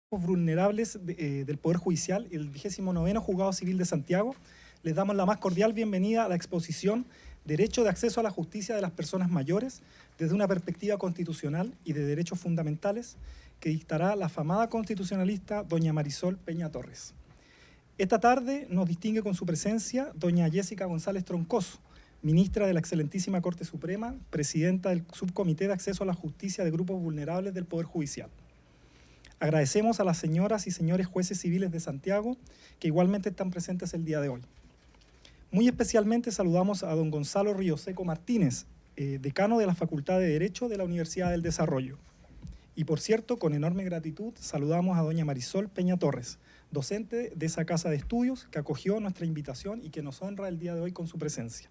Vulnerables del Poder Judicial y el 29º Juzgado Civil de Santiago, les damos la más cordial bienvenida a la exposición Derecho de acceso a la justicia de las personas mayores desde una perspectiva constitucional y de derechos fundamentales que dictará la afamada constitucionalista doña Marisol Peña Torres. Esta tarde nos distingue con su presencia doña Jessica González Troncoso, ministra de la Excelentísima Corte Suprema, presidenta del Subcomité de Acceso a la Justicia de Grupos Vulnerables del Poder Judicial. Agradecemos a las señoras y señores jueces civiles de Santiago que igualmente están presentes el día de hoy. Muy especialmente saludamos a don Gonzalo Ríoseco Martínez, decano de la Facultad de Derecho de la Universidad del Desarrollo. Y por cierto, con enorme gratitud, saludamos a doña Marisol Peña Torres, docente de esa casa de estudios que acogió nuestra invitación y que nos honra el día de hoy con su presencia.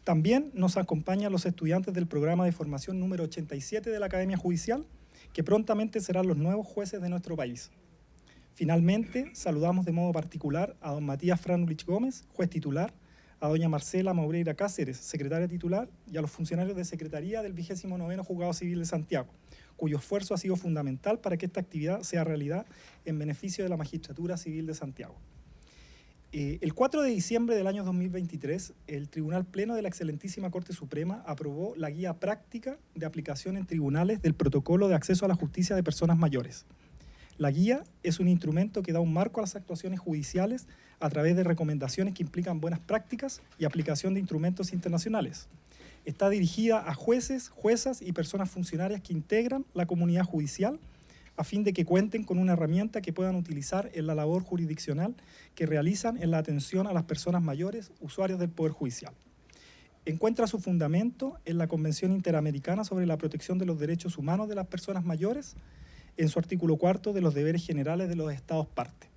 También nos acompañan los estudiantes del programa de formación número 87 de la Academia Judicial, que prontamente serán los nuevos jueces de nuestro país. Finalmente, saludamos de modo particular a don Matías Franulich Gómez, juez titular, a doña Marcela Maureira Cáceres, secretaria titular, y a los funcionarios de Secretaría del 29º Juzgado Civil de Santiago, cuyo esfuerzo ha sido fundamental para que esta actividad sea realidad en beneficio de la Magistratura Civil de Santiago. El 4 de diciembre del año 2023, el Tribunal Pleno de la Excelentísima Corte Suprema aprobó la guía práctica de aplicación en tribunales del Protocolo de Acceso a la Justicia de Personas Mayores. La guía es un instrumento que da un marco a las actuaciones judiciales a través de recomendaciones que implican buenas prácticas y aplicación de instrumentos internacionales. Está dirigida a jueces, juezas y personas funcionarias que integran la comunidad judicial a fin de que cuenten con una herramienta que puedan utilizar en la labor jurisdiccional que realizan en la atención a las personas mayores, usuarios del Poder Judicial. Encuentra su fundamento en la Convención Interamericana sobre la Protección de los Derechos Humanos de las Personas Mayores, en su artículo 4 de los deberes generales de los Estados parte.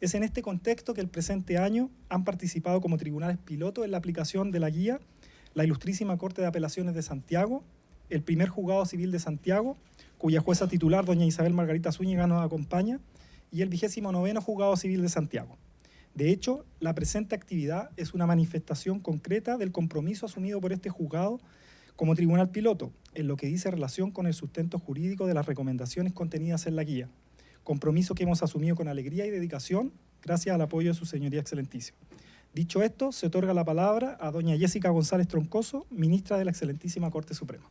Es en este contexto que el presente año han participado como tribunales piloto en la aplicación de la guía la Ilustrísima Corte de Apelaciones de Santiago, el primer Juzgado Civil de Santiago, cuya jueza titular, doña Isabel Margarita Zúñiga, nos acompaña, y el 29º Juzgado Civil de Santiago. De hecho, la presente actividad es una manifestación concreta del compromiso asumido por este juzgado como tribunal piloto, en lo que dice relación con el sustento jurídico de las recomendaciones contenidas en la guía, compromiso que hemos asumido con alegría y dedicación, gracias al apoyo de su señoría excelentísima. Dicho esto, se otorga la palabra a doña Jessica González Troncoso, ministra de la Excelentísima Corte Suprema.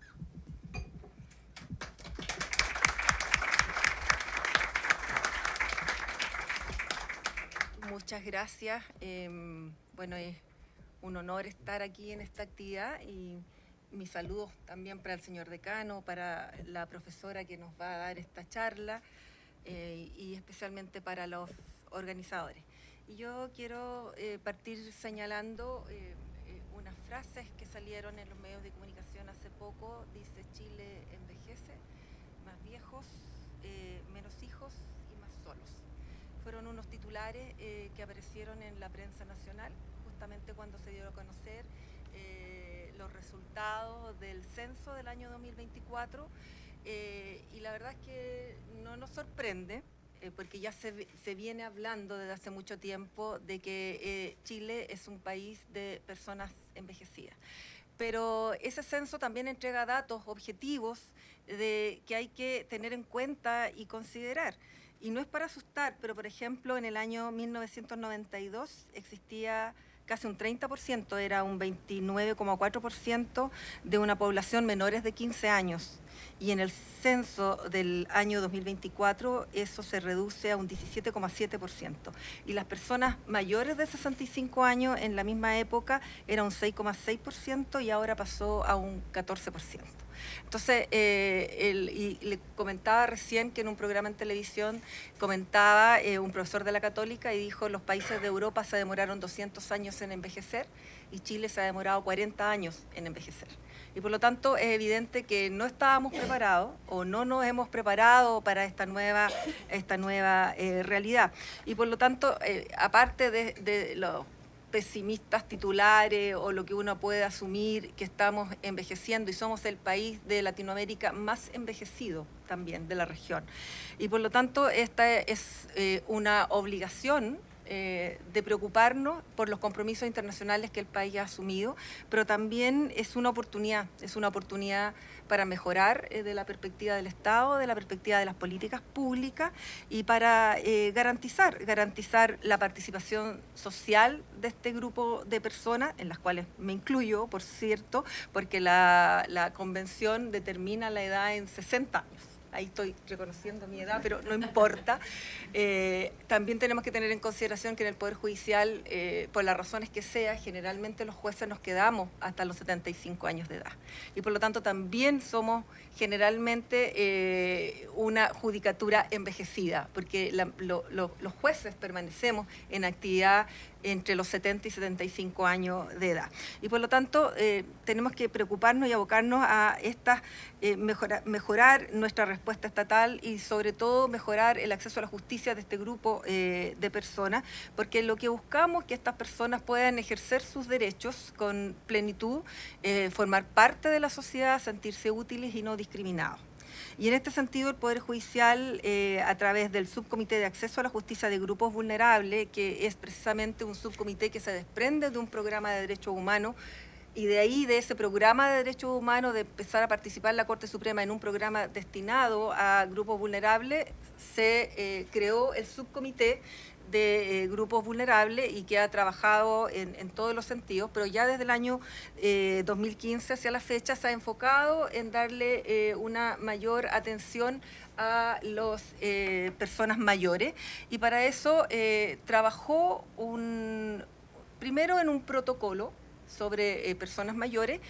Muchas gracias. Bueno, es un honor estar aquí en esta actividad y mis saludos también para el señor decano, para la profesora que nos va a dar esta charla y especialmente para los organizadores. Y yo quiero partir señalando unas frases que salieron en los medios de comunicación hace poco. Dice: Chile envejece, más viejos, menos hijos y más solos. Fueron unos titulares que aparecieron en la prensa nacional justamente cuando se dio a conocer los resultados del censo del año 2024 y la verdad es que no nos sorprende porque ya se viene hablando desde hace mucho tiempo de que Chile es un país de personas envejecidas. Pero ese censo también entrega datos objetivos que hay que tener en cuenta y considerar. Y no es para asustar, pero por ejemplo en el año 1992 existía casi un 30%, era un 29,4% de una población menores de 15 años. Y en el censo del año 2024 eso se reduce a un 17,7%. Y las personas mayores de 65 años en la misma época era un 6,6% y ahora pasó a un 14%. Entonces, y le comentaba recién que en un programa en televisión comentaba un profesor de la Católica y dijo: los países de Europa se demoraron 200 años en envejecer y Chile se ha demorado 40 años en envejecer. Y por lo tanto es evidente que no estábamos preparados o no nos hemos preparado para esta nueva realidad. Y por lo tanto, aparte de los pesimistas titulares o lo que uno puede asumir que estamos envejeciendo y somos el país de Latinoamérica más envejecido también de la región. Y por lo tanto esta es una obligación de preocuparnos por los compromisos internacionales que el país ha asumido, pero también es una oportunidad para mejorar de la perspectiva del Estado, de la perspectiva de las políticas públicas y para garantizar la participación social de este grupo de personas, en las cuales me incluyo, por cierto, porque la convención determina la edad en 60 años. Ahí estoy reconociendo mi edad, pero no importa. También tenemos que tener en consideración que en el Poder Judicial, por las razones que sea, generalmente los jueces nos quedamos hasta los 75 años de edad. Y por lo tanto también somos generalmente una judicatura envejecida, porque los jueces permanecemos en actividad entre los 70 y 75 años de edad. Y por lo tanto, tenemos que preocuparnos y abocarnos a mejorar nuestra respuesta estatal y sobre todo mejorar el acceso a la justicia de este grupo de personas, porque lo que buscamos es que estas personas puedan ejercer sus derechos con plenitud, formar parte de la sociedad, sentirse útiles y no discriminados. Y en este sentido, el Poder Judicial, a través del Subcomité de Acceso a la Justicia de Grupos Vulnerables, que es precisamente un subcomité que se desprende de un programa de derechos humanos, y de ahí, de ese programa de derechos humanos, de empezar a participar la Corte Suprema en un programa destinado a grupos vulnerables, se creó el Subcomité de grupos vulnerables y que ha trabajado en todos los sentidos, pero ya desde el año 2015 hacia la fecha se ha enfocado en darle una mayor atención a las personas mayores, y para eso trabajó primero en un protocolo sobre personas mayores,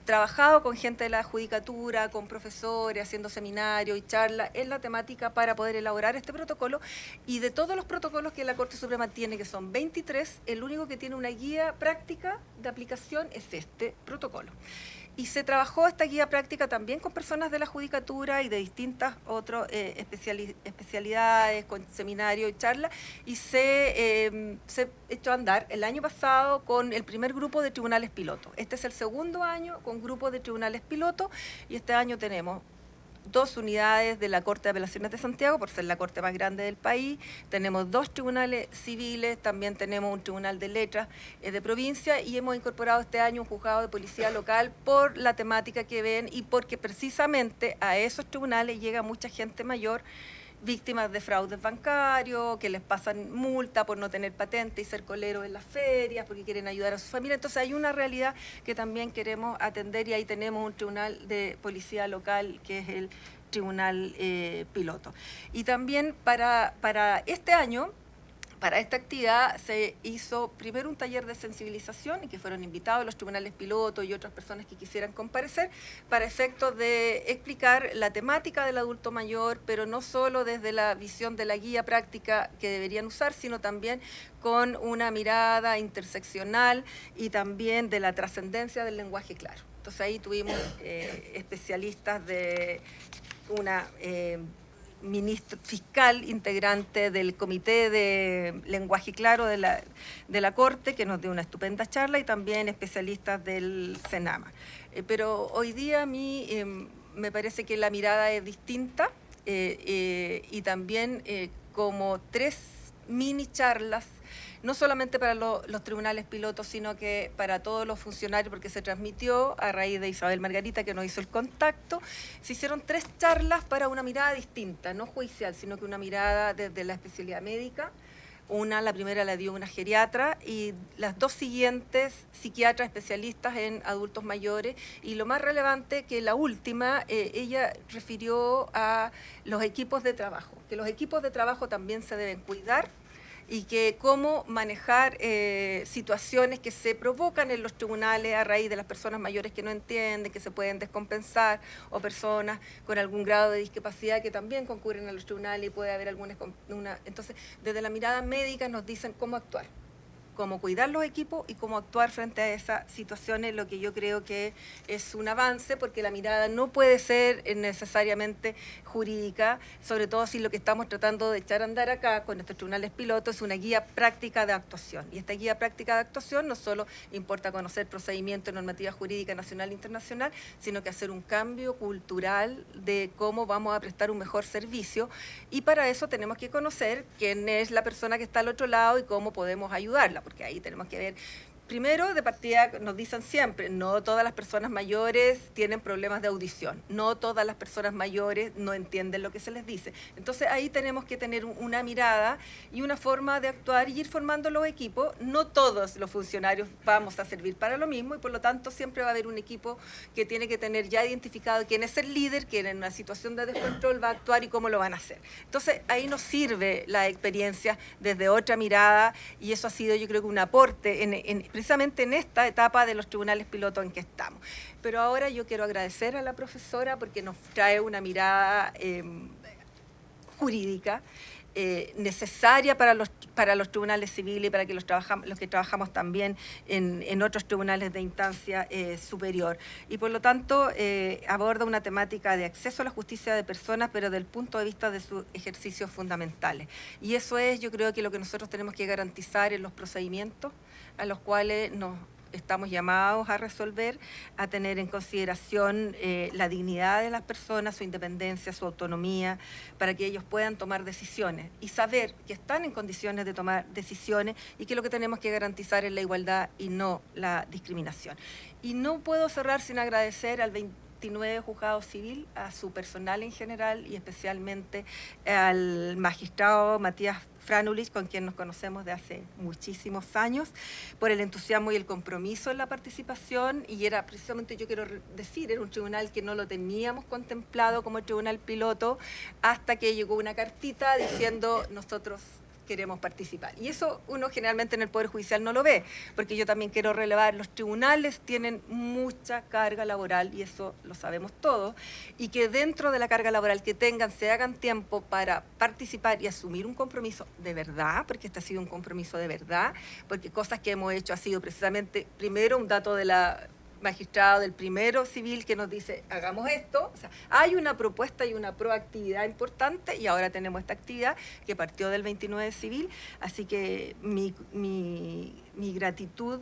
trabajado con gente de la judicatura, con profesores, haciendo seminarios y charlas en la temática para poder elaborar este protocolo, y de todos los protocolos que la Corte Suprema tiene, que son 23, el único que tiene una guía práctica de aplicación es este protocolo. Y se trabajó esta guía práctica también con personas de la judicatura y de distintas otras especialidades, con seminarios y charlas, y se echó a andar el año pasado con el primer grupo de tribunales pilotos. Este es el segundo año con grupos de tribunales pilotos, y este año tenemos 2 unidades de la Corte de Apelaciones de Santiago, por ser la corte más grande del país. Tenemos 2 tribunales civiles, también tenemos un tribunal de letras de provincia, y hemos incorporado este año un juzgado de policía local por la temática que ven y porque precisamente a esos tribunales llega mucha gente mayor, víctimas de fraudes bancarios, que les pasan multa por no tener patente y ser coleros en las ferias, porque quieren ayudar a su familia. Entonces hay una realidad que también queremos atender, y ahí tenemos un tribunal de policía local que es el tribunal piloto. Y también para este año, para esta actividad, se hizo primero un taller de sensibilización, y que fueron invitados los tribunales pilotos y otras personas que quisieran comparecer, para efectos de explicar la temática del adulto mayor, pero no solo desde la visión de la guía práctica que deberían usar, sino también con una mirada interseccional y también de la trascendencia del lenguaje claro. Entonces ahí tuvimos especialistas de una ministro fiscal, integrante del Comité de Lenguaje Claro de la Corte, que nos dio una estupenda charla, y también especialistas del CENAMA. Pero hoy día a mí me parece que la mirada es distinta, y también como 3 mini charlas, no solamente para los tribunales pilotos, sino que para todos los funcionarios, porque se transmitió a raíz de Isabel Margarita, que nos hizo el contacto. Se hicieron 3 charlas para una mirada distinta, no judicial, sino que una mirada desde la especialidad médica. La primera la dio una geriatra, y las 2 siguientes psiquiatras especialistas en adultos mayores, y lo más relevante que la última, ella refirió a los equipos de trabajo, que los equipos de trabajo también se deben cuidar, y que cómo manejar situaciones que se provocan en los tribunales a raíz de las personas mayores que no entienden, que se pueden descompensar, o personas con algún grado de discapacidad que también concurren a los tribunales y puede haber entonces, desde la mirada médica nos dicen cómo actuar. cómo cuidar los equipos y cómo actuar frente a esas situaciones, lo que yo creo que es un avance, porque la mirada no puede ser necesariamente jurídica, sobre todo si lo que estamos tratando de echar a andar acá con estos tribunales pilotos es una guía práctica de actuación. Y esta guía práctica de actuación no solo importa conocer procedimientos, normativa jurídica nacional e internacional, sino que hacer un cambio cultural de cómo vamos a prestar un mejor servicio, y para eso tenemos que conocer quién es la persona que está al otro lado y cómo podemos ayudarla, porque ahí tenemos que ver. Primero, de partida, nos dicen siempre, no todas las personas mayores tienen problemas de audición, no todas las personas mayores no entienden lo que se les dice. Entonces ahí tenemos que tener una mirada y una forma de actuar y ir formando los equipos. No todos los funcionarios vamos a servir para lo mismo, y por lo tanto siempre va a haber un equipo que tiene que tener ya identificado quién es el líder, quién en una situación de descontrol va a actuar y cómo lo van a hacer. Entonces ahí nos sirve la experiencia desde otra mirada, y eso ha sido, yo creo, que un aporte precisamente en esta etapa de los tribunales pilotos en que estamos. Pero ahora yo quiero agradecer a la profesora porque nos trae una mirada jurídica necesaria para los tribunales civiles y para que los que trabajamos también en otros tribunales de instancia superior. Y por lo tanto aborda una temática de acceso a la justicia de personas, pero desde el punto de vista de sus ejercicios fundamentales. Y eso es, yo creo, que lo que nosotros tenemos que garantizar en los procedimientos a los cuales nos estamos llamados a resolver, a tener en consideración la dignidad de las personas, su independencia, su autonomía, para que ellos puedan tomar decisiones y saber que están en condiciones de tomar decisiones, y que lo que tenemos que garantizar es la igualdad y no la discriminación. Y no puedo cerrar sin agradecer al 29 Juzgado Civil, a su personal en general y especialmente al magistrado Matías Franulich, con quien nos conocemos de hace muchísimos años, por el entusiasmo y el compromiso en la participación. Y era precisamente, yo quiero decir, era un tribunal que no lo teníamos contemplado como tribunal piloto hasta que llegó una cartita diciendo nosotros queremos participar. Y eso uno generalmente en el Poder Judicial no lo ve, porque yo también quiero relevar, los tribunales tienen mucha carga laboral, y eso lo sabemos todos, y que dentro de la carga laboral que tengan se hagan tiempo para participar y asumir un compromiso de verdad, porque este ha sido un compromiso de verdad, porque cosas que hemos hecho ha sido precisamente, primero, un dato de la magistrado del primero civil que nos dice hagamos esto. O sea, hay una propuesta y una proactividad importante, y ahora tenemos esta actividad que partió del 29 civil, así que mi gratitud,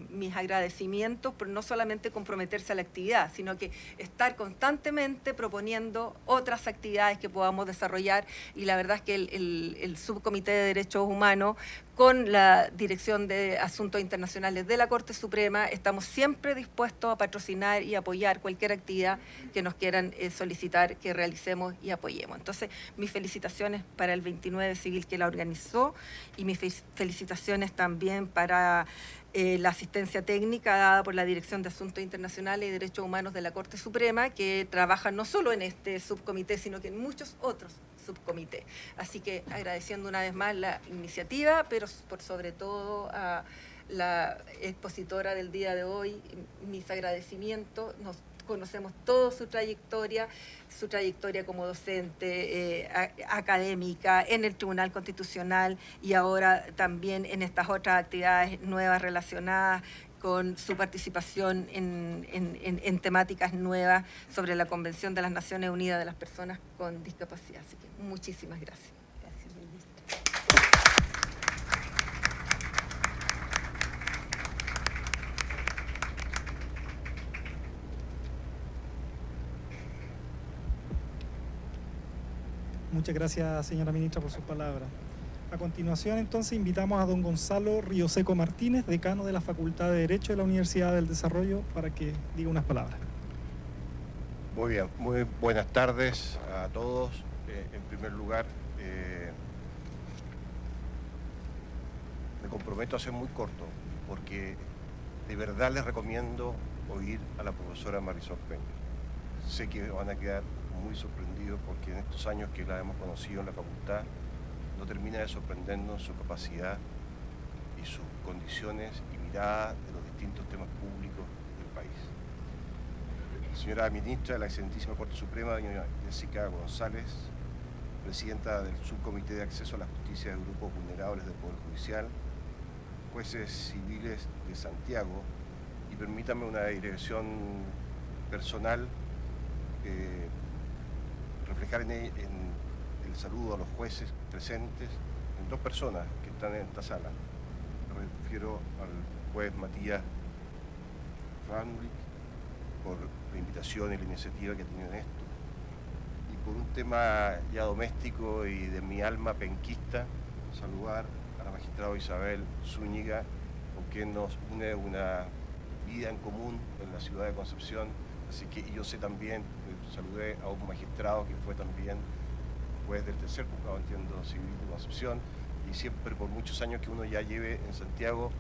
mis agradecimientos por no solamente comprometerse a la actividad, sino que estar constantemente proponiendo otras actividades que podamos desarrollar. Y la verdad es que el Subcomité de Derechos Humanos, con la Dirección de Asuntos Internacionales de la Corte Suprema, estamos siempre dispuestos a patrocinar y apoyar cualquier actividad que nos quieran solicitar que realicemos y apoyemos. Entonces, mis felicitaciones para el 29 Civil que la organizó, y mis felicitaciones también para la asistencia técnica dada por la Dirección de Asuntos Internacionales y Derechos Humanos de la Corte Suprema, que trabaja no solo en este subcomité, sino que en muchos otros subcomités. Así que agradeciendo una vez más la iniciativa, pero por sobre todo a la expositora del día de hoy, mis agradecimientos. Nos conocemos toda su trayectoria como docente, académica, en el Tribunal Constitucional, y ahora también en estas otras actividades nuevas relacionadas con su participación en temáticas nuevas sobre la Convención de las Naciones Unidas de las Personas con Discapacidad. Así que muchísimas gracias. Gracias, ministra. Muchas gracias, señora ministra, por sus palabras. A continuación, entonces, invitamos a don Gonzalo Rioseco Martínez, decano de la Facultad de Derecho de la Universidad del Desarrollo, para que diga unas palabras. Muy bien, muy buenas tardes a todos. En primer lugar, me comprometo a ser muy corto, porque de verdad les recomiendo oír a la profesora Marisol Peña. Sé que van a quedar muy sorprendidos, porque en estos años que la hemos conocido en la facultad, no termina de sorprendernos su capacidad y sus condiciones y mirada de los distintos temas públicos del país. Señora ministra de la excelentísima Corte Suprema, doña Jessica González, presidenta del Subcomité de Acceso a la Justicia de Grupos Vulnerables del Poder Judicial, jueces civiles de Santiago, y permítanme una dirección personal, reflejar en el saludo a los jueces presentes, en dos personas que están en esta sala. Me refiero al juez Matías Franlich por la invitación y la iniciativa que ha tenido en esto, y por un tema ya doméstico y de mi alma penquista, saludar a la magistrada Isabel Zúñiga, con quien nos une una vida en común en la ciudad de Concepción. Así que yo sé también, saludé a un magistrado que fue también juez del tercer juzgado, entiendo, civil de Concepción, y siempre por muchos años que uno ya lleve en Santiago,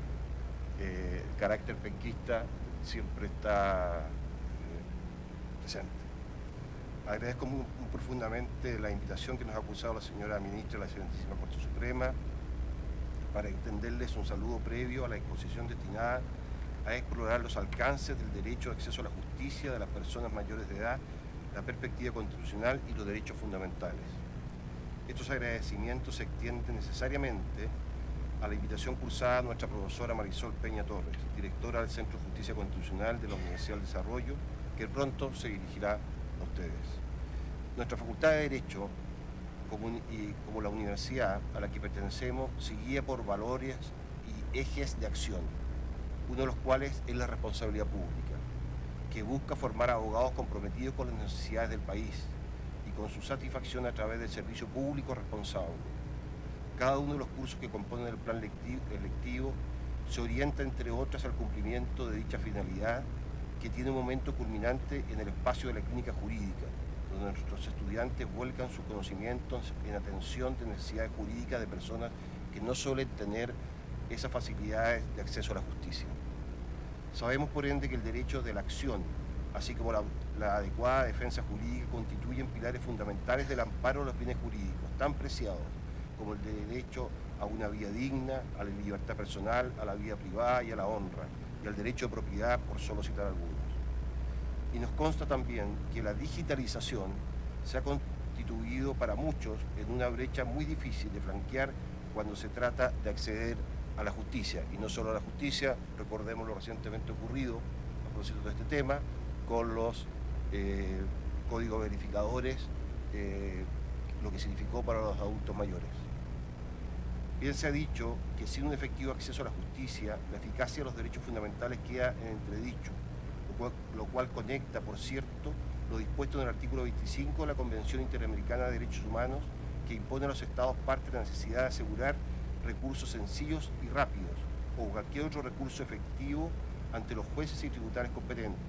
el carácter penquista siempre está presente. Agradezco muy profundamente la invitación que nos ha acusado la señora ministra de la Excelentísima Corte Suprema para extenderles un saludo previo a la exposición destinada a explorar los alcances del derecho de acceso a la justicia de las personas mayores de edad, la perspectiva constitucional y los derechos fundamentales. Estos agradecimientos se extienden necesariamente a la invitación cursada a nuestra profesora Marisol Peña Torres, directora del Centro de Justicia Constitucional de la Universidad del Desarrollo, que pronto se dirigirá a ustedes. Nuestra Facultad de Derecho, como la universidad a la que pertenecemos, se guía por valores y ejes de acción, uno de los cuales es la responsabilidad pública, que busca formar abogados comprometidos con las necesidades del país y con su satisfacción a través del servicio público responsable. Cada uno de los cursos que componen el plan electivo se orienta, entre otras, al cumplimiento de dicha finalidad, que tiene un momento culminante en el espacio de la clínica jurídica, donde nuestros estudiantes vuelcan sus conocimientos en atención de necesidades jurídicas de personas que no suelen tener esas facilidades de acceso a la justicia. Sabemos, por ende, que el derecho de la acción, así como la adecuada defensa jurídica, constituyen pilares fundamentales del amparo a los bienes jurídicos, tan preciados como el derecho a una vida digna, a la libertad personal, a la vida privada y a la honra, y al derecho de propiedad, por solo citar algunos. Y nos consta también que la digitalización se ha constituido para muchos en una brecha muy difícil de flanquear cuando se trata de acceder a la justicia, y no solo a la justicia. Recordemos lo recientemente ocurrido a propósito de este tema con los códigos verificadores, lo que significó para los adultos mayores. Bien se ha dicho que sin un efectivo acceso a la justicia, la eficacia de los derechos fundamentales queda en entredicho, lo cual conecta, por cierto, lo dispuesto en el artículo 25 de la Convención Interamericana de Derechos Humanos, que impone a los Estados partes la necesidad de asegurar recursos sencillos y rápidos, o cualquier otro recurso efectivo ante los jueces y tribunales competentes,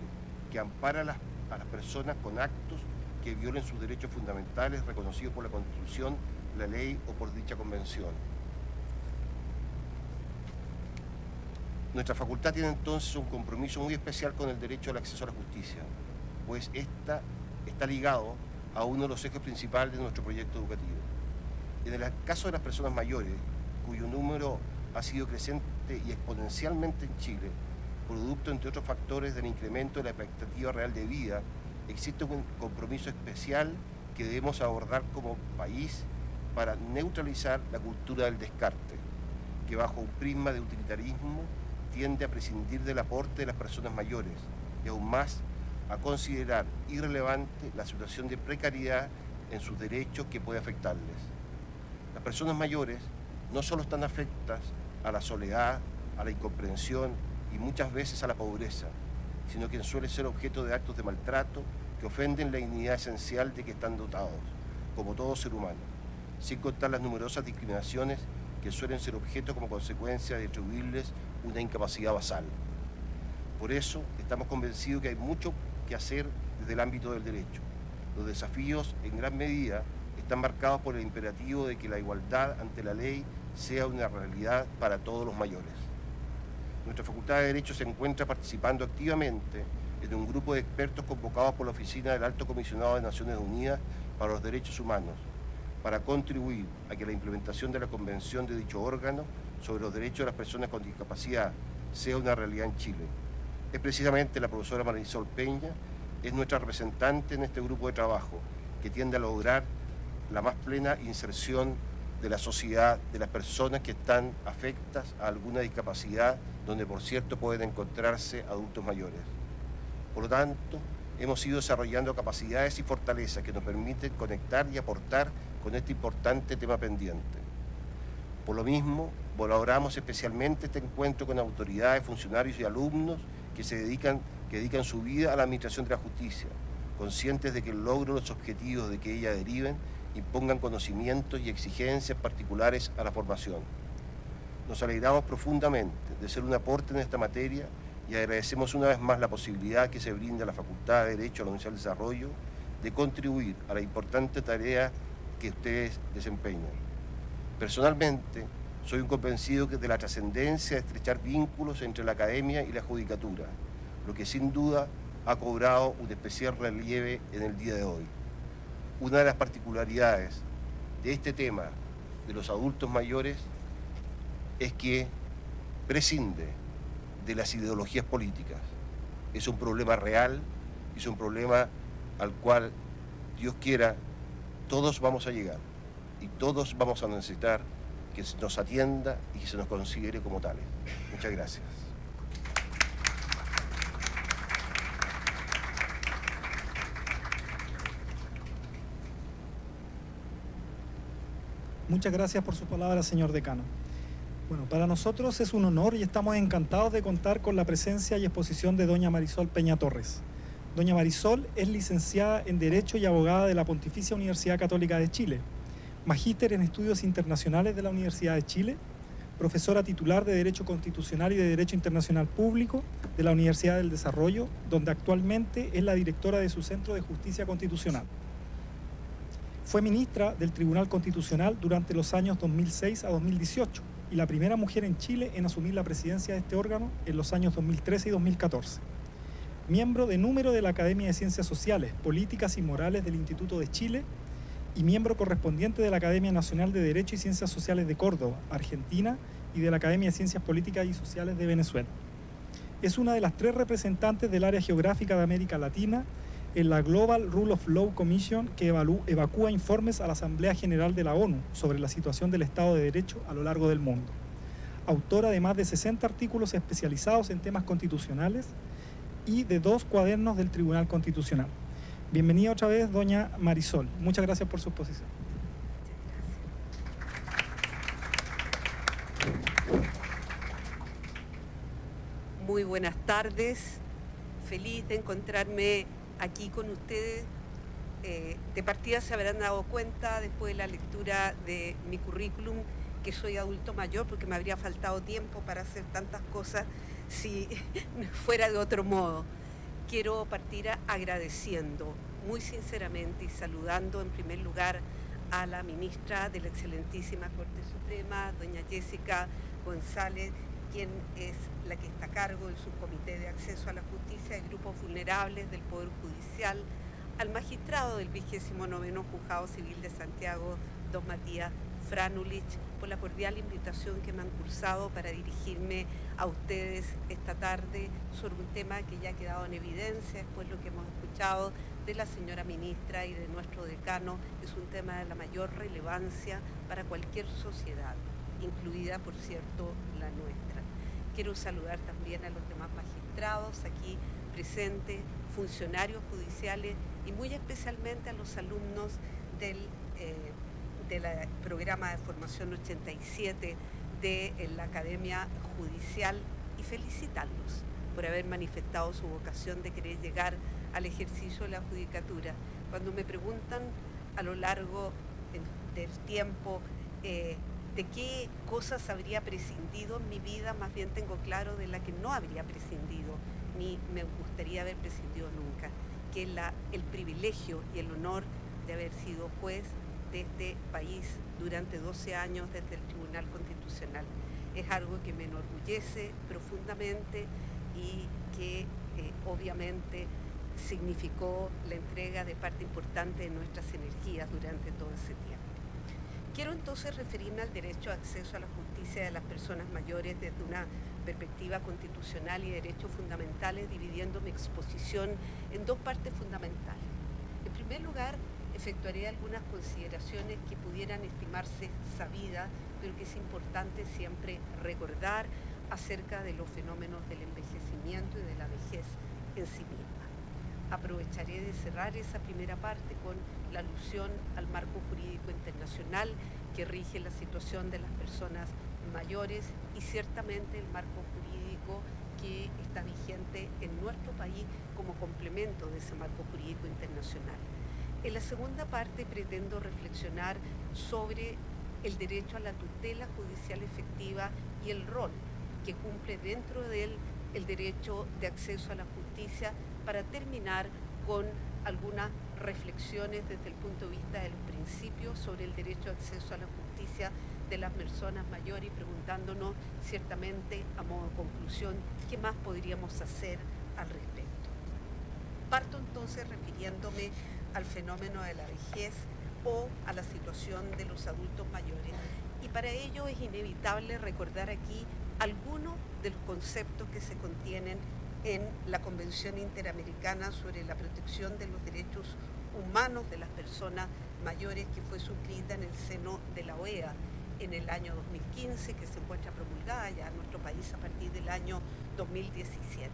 que ampara a las personas con actos que violen sus derechos fundamentales reconocidos por la Constitución, la ley o por dicha convención. Nuestra facultad tiene entonces un compromiso muy especial con el derecho al acceso a la justicia, pues está ligado a uno de los ejes principales de nuestro proyecto educativo. En el caso de las personas mayores, cuyo número ha sido creciente y exponencialmente en Chile, producto, entre otros factores, del incremento de la expectativa real de vida, existe un compromiso especial que debemos abordar como país para neutralizar la cultura del descarte, que bajo un prisma de utilitarismo tiende a prescindir del aporte de las personas mayores y aún más a considerar irrelevante la situación de precariedad en sus derechos que puede afectarles. Las personas mayores no solo están afectadas a la soledad, a la incomprensión y muchas veces a la pobreza, sino que suelen ser objeto de actos de maltrato que ofenden la dignidad esencial de que están dotados, como todo ser humano, sin contar las numerosas discriminaciones que suelen ser objeto como consecuencia de atribuirles una incapacidad basal. Por eso estamos convencidos que hay mucho que hacer desde el ámbito del derecho. Los desafíos, en gran medida, están marcados por el imperativo de que la igualdad ante la ley sea una realidad para todos los mayores. Nuestra Facultad de Derecho se encuentra participando activamente en un grupo de expertos convocados por la Oficina del Alto Comisionado de Naciones Unidas para los Derechos Humanos, para contribuir a que la implementación de la Convención de dicho órgano sobre los derechos de las personas con discapacidad sea una realidad en Chile. Es precisamente la profesora Marisol Peña, es nuestra representante en este grupo de trabajo, que tiende a lograr la más plena inserción de la sociedad, de las personas que están afectas a alguna discapacidad, donde por cierto pueden encontrarse adultos mayores. Por lo tanto, hemos ido desarrollando capacidades y fortalezas que nos permiten conectar y aportar con este importante tema pendiente. Por lo mismo, valoramos especialmente este encuentro con autoridades, funcionarios y alumnos que dedican su vida a la administración de la justicia, conscientes de que el logro de los objetivos de que ella deriven impongan conocimientos y exigencias particulares a la formación. Nos alegramos profundamente de ser un aporte en esta materia y agradecemos una vez más la posibilidad que se brinda a la Facultad de Derecho de la Universidad del Desarrollo de contribuir a la importante tarea que ustedes desempeñan. Personalmente, soy un convencido de la trascendencia de estrechar vínculos entre la academia y la judicatura, lo que sin duda ha cobrado un especial relieve en el día de hoy. Una de las particularidades de este tema de los adultos mayores es que prescinde de las ideologías políticas. Es un problema real, es un problema al cual, Dios quiera, todos vamos a llegar y todos vamos a necesitar que se nos atienda y que se nos considere como tales. Muchas gracias. Muchas gracias por sus palabras, señor decano. Bueno, para nosotros es un honor y estamos encantados de contar con la presencia y exposición de doña Marisol Peña Torres. Doña Marisol es licenciada en Derecho y abogada de la Pontificia Universidad Católica de Chile, magíster en Estudios Internacionales de la Universidad de Chile, profesora titular de Derecho Constitucional y de Derecho Internacional Público de la Universidad del Desarrollo, donde actualmente es la directora de su Centro de Justicia Constitucional. Fue ministra del Tribunal Constitucional durante los años 2006 a 2018 y la primera mujer en Chile en asumir la presidencia de este órgano en los años 2013 y 2014. Miembro de número de la Academia de Ciencias Sociales, Políticas y Morales del Instituto de Chile y miembro correspondiente de la Academia Nacional de Derecho y Ciencias Sociales de Córdoba, Argentina, y de la Academia de Ciencias Políticas y Sociales de Venezuela. Es una de las 3 representantes del área geográfica de América Latina en la Global Rule of Law Commission, que evacúa informes a la Asamblea General de la ONU sobre la situación del Estado de Derecho a lo largo del mundo. Autora de más de 60 artículos especializados en temas constitucionales y de 2 cuadernos del Tribunal Constitucional. Bienvenida otra vez, doña Marisol. Muchas gracias por su exposición. Muy buenas tardes. Feliz de encontrarme aquí con ustedes. De partida se habrán dado cuenta después de la lectura de mi currículum que soy adulto mayor, porque me habría faltado tiempo para hacer tantas cosas si fuera de otro modo. Quiero partir agradeciendo muy sinceramente y saludando en primer lugar a la ministra de la excelentísima Corte Suprema, doña Jessica González, quien es la que está a cargo del subcomité de acceso a la justicia de grupos vulnerables del Poder Judicial, al magistrado del 29º Juzgado Civil de Santiago, don Matías Franulich, por la cordial invitación que me han cursado para dirigirme a ustedes esta tarde sobre un tema que ya ha quedado en evidencia después de lo que hemos escuchado de la señora ministra y de nuestro decano. Es un tema de la mayor relevancia para cualquier sociedad, incluida, por cierto, la nuestra. Quiero saludar también a los demás magistrados aquí presentes, funcionarios judiciales y muy especialmente a los alumnos del programa de formación 87 de la Academia Judicial y felicitarlos por haber manifestado su vocación de querer llegar al ejercicio de la judicatura. Cuando me preguntan a lo largo del tiempo de qué cosas habría prescindido en mi vida, más bien tengo claro de la que no habría prescindido, ni me gustaría haber prescindido nunca, que es el privilegio y el honor de haber sido juez de este país durante 12 años desde el Tribunal Constitucional. Es algo que me enorgullece profundamente y que obviamente significó la entrega de parte importante de nuestras energías durante todo ese tiempo. Quiero entonces referirme al derecho de acceso a la justicia de las personas mayores desde una perspectiva constitucional y derechos fundamentales, dividiendo mi exposición en 2 partes fundamentales. En primer lugar, efectuaré algunas consideraciones que pudieran estimarse sabidas, pero que es importante siempre recordar acerca de los fenómenos del envejecimiento y de la vejez en sí misma. Aprovecharé de cerrar esa primera parte con la alusión al marco jurídico internacional que rige la situación de las personas mayores y ciertamente el marco jurídico que está vigente en nuestro país como complemento de ese marco jurídico internacional. En la segunda parte pretendo reflexionar sobre el derecho a la tutela judicial efectiva y el rol que cumple dentro de él el derecho de acceso a la justicia, para terminar con algunas reflexiones desde el punto de vista de los principios sobre el derecho de acceso a la justicia de las personas mayores y preguntándonos ciertamente a modo de conclusión qué más podríamos hacer al respecto. Parto entonces refiriéndome al fenómeno de la vejez o a la situación de los adultos mayores, y para ello es inevitable recordar aquí algunos de los conceptos que se contienen en la Convención Interamericana sobre la Protección de los Derechos Humanos de las Personas Mayores, que fue suscrita en el seno de la OEA en el año 2015, que se encuentra promulgada ya en nuestro país a partir del año 2017.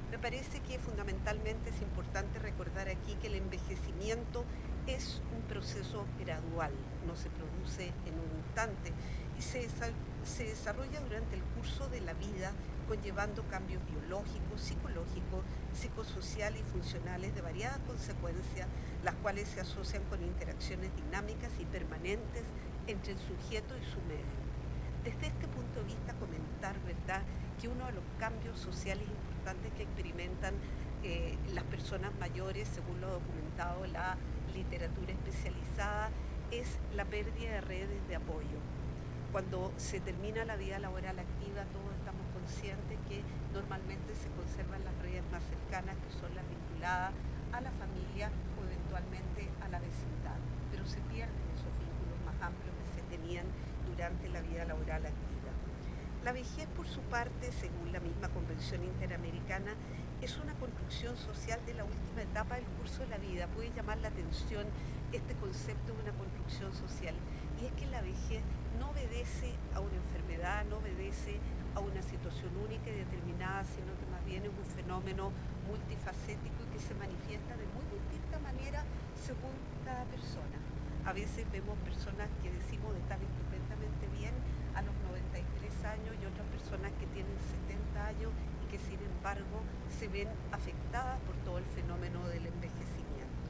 Me parece que fundamentalmente es importante recordar aquí que el envejecimiento es un proceso gradual, no se produce en un instante y se desarrolla durante el curso de la vida, conllevando cambios biológicos, psicológicos, psicosociales y funcionales de variadas consecuencias, las cuales se asocian con interacciones dinámicas y permanentes entre el sujeto y su medio. Desde este punto de vista, comentar, ¿verdad?, que uno de los cambios sociales importantes que experimentan las personas mayores, según lo documentado en la literatura especializada, es la pérdida de redes de apoyo. Cuando se termina la vida laboral activa, todos estamos conscientes que normalmente se conservan las redes más cercanas, que son las vinculadas a la familia o eventualmente a la vecindad, pero se pierden esos vínculos más amplios que se tenían durante la vida laboral activa. La vejez, por su parte, según la misma Convención Interamericana, es una construcción social de la última etapa del curso de la vida. Puede llamar la atención este concepto de una construcción social, y es que la vejez no obedece a una enfermedad, no obedece a una situación única y determinada, sino que más bien es un fenómeno multifacético y que se manifiesta de muy distinta manera según cada persona. A veces vemos personas que decimos estar estupendamente bien a los 93 años y otras personas que tienen 70 años y que sin embargo se ven afectadas por todo el fenómeno del envejecimiento.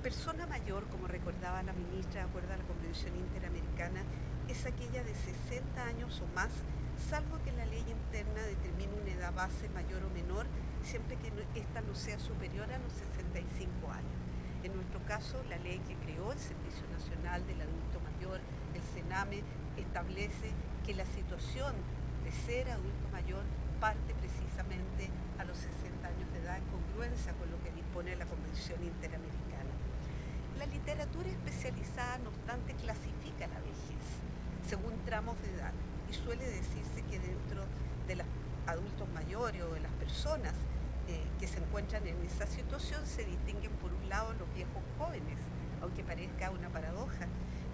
Persona mayor, como recordaba la ministra, de acuerdo a la Convención Interamericana, es aquella de 60 años o más, salvo que la ley interna determine una edad base mayor o menor, siempre que esta no sea superior a los 65 años. En nuestro caso, la ley que creó el Servicio Nacional del Adulto Mayor, el CENAME, establece que la situación de ser adulto mayor parte precisamente a los 60 años de edad, en congruencia con lo que dispone la Convención Interamericana. La literatura especializada, no obstante, clasifica la vejez según tramos de edad y suele decirse que dentro de los adultos mayores o de las personas que se encuentran en esa situación se distinguen por un lado los viejos jóvenes, aunque parezca una paradoja,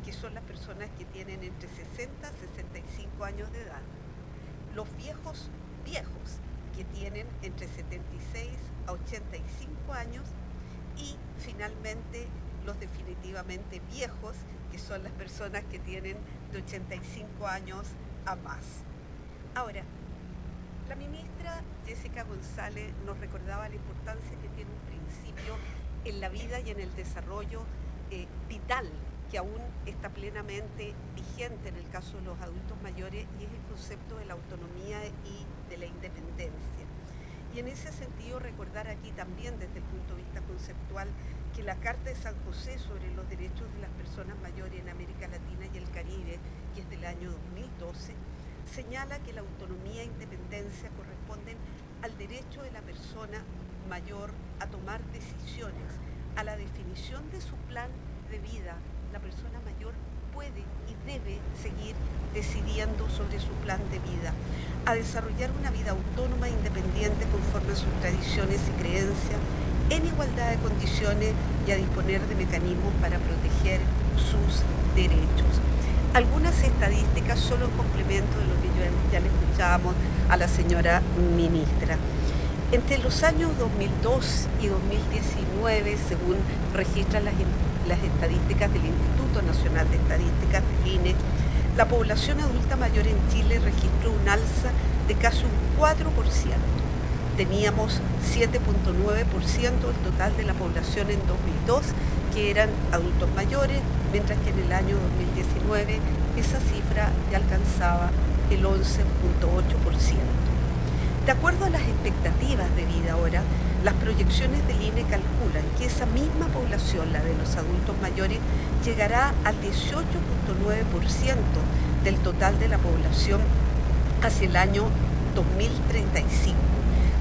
que son las personas que tienen entre 60 y 65 años de edad. Los viejos, que tienen entre 76 a 85 años, y finalmente los definitivamente viejos, que son las personas que tienen de 85 años a más. Ahora, la ministra Jessica González nos recordaba la importancia que tiene un principio en la vida y en el desarrollo vital, que aún está plenamente vigente en el caso de los adultos mayores, y es el concepto de la autonomía y de la independencia. Y en ese sentido recordar aquí también desde el punto de vista conceptual que la Carta de San José sobre los derechos de las personas mayores en América Latina y el Caribe, que es del año 2012, señala que la autonomía e independencia corresponden al derecho de la persona mayor a tomar decisiones, a la definición de su plan de vida. La persona mayor puede y debe seguir decidiendo sobre su plan de vida, a desarrollar una vida autónoma e independiente conforme a sus tradiciones y creencias, en igualdad de condiciones y a disponer de mecanismos para proteger sus derechos. Algunas estadísticas solo en complemento de lo que ya le escuchábamos a la señora ministra. Entre los años 2002 y 2019, según registran las estadísticas del Instituto Nacional de Estadísticas, del INE, la población adulta mayor en Chile registró un alza de casi un 4%. Teníamos 7.9% del total de la población en 2002, que eran adultos mayores, mientras que en el año 2019 esa cifra ya alcanzaba el 11.8%. De acuerdo a las expectativas de vida ahora, las proyecciones del INE calculan que esa misma población, la de los adultos mayores, llegará al 18.9% del total de la población hacia el año 2035,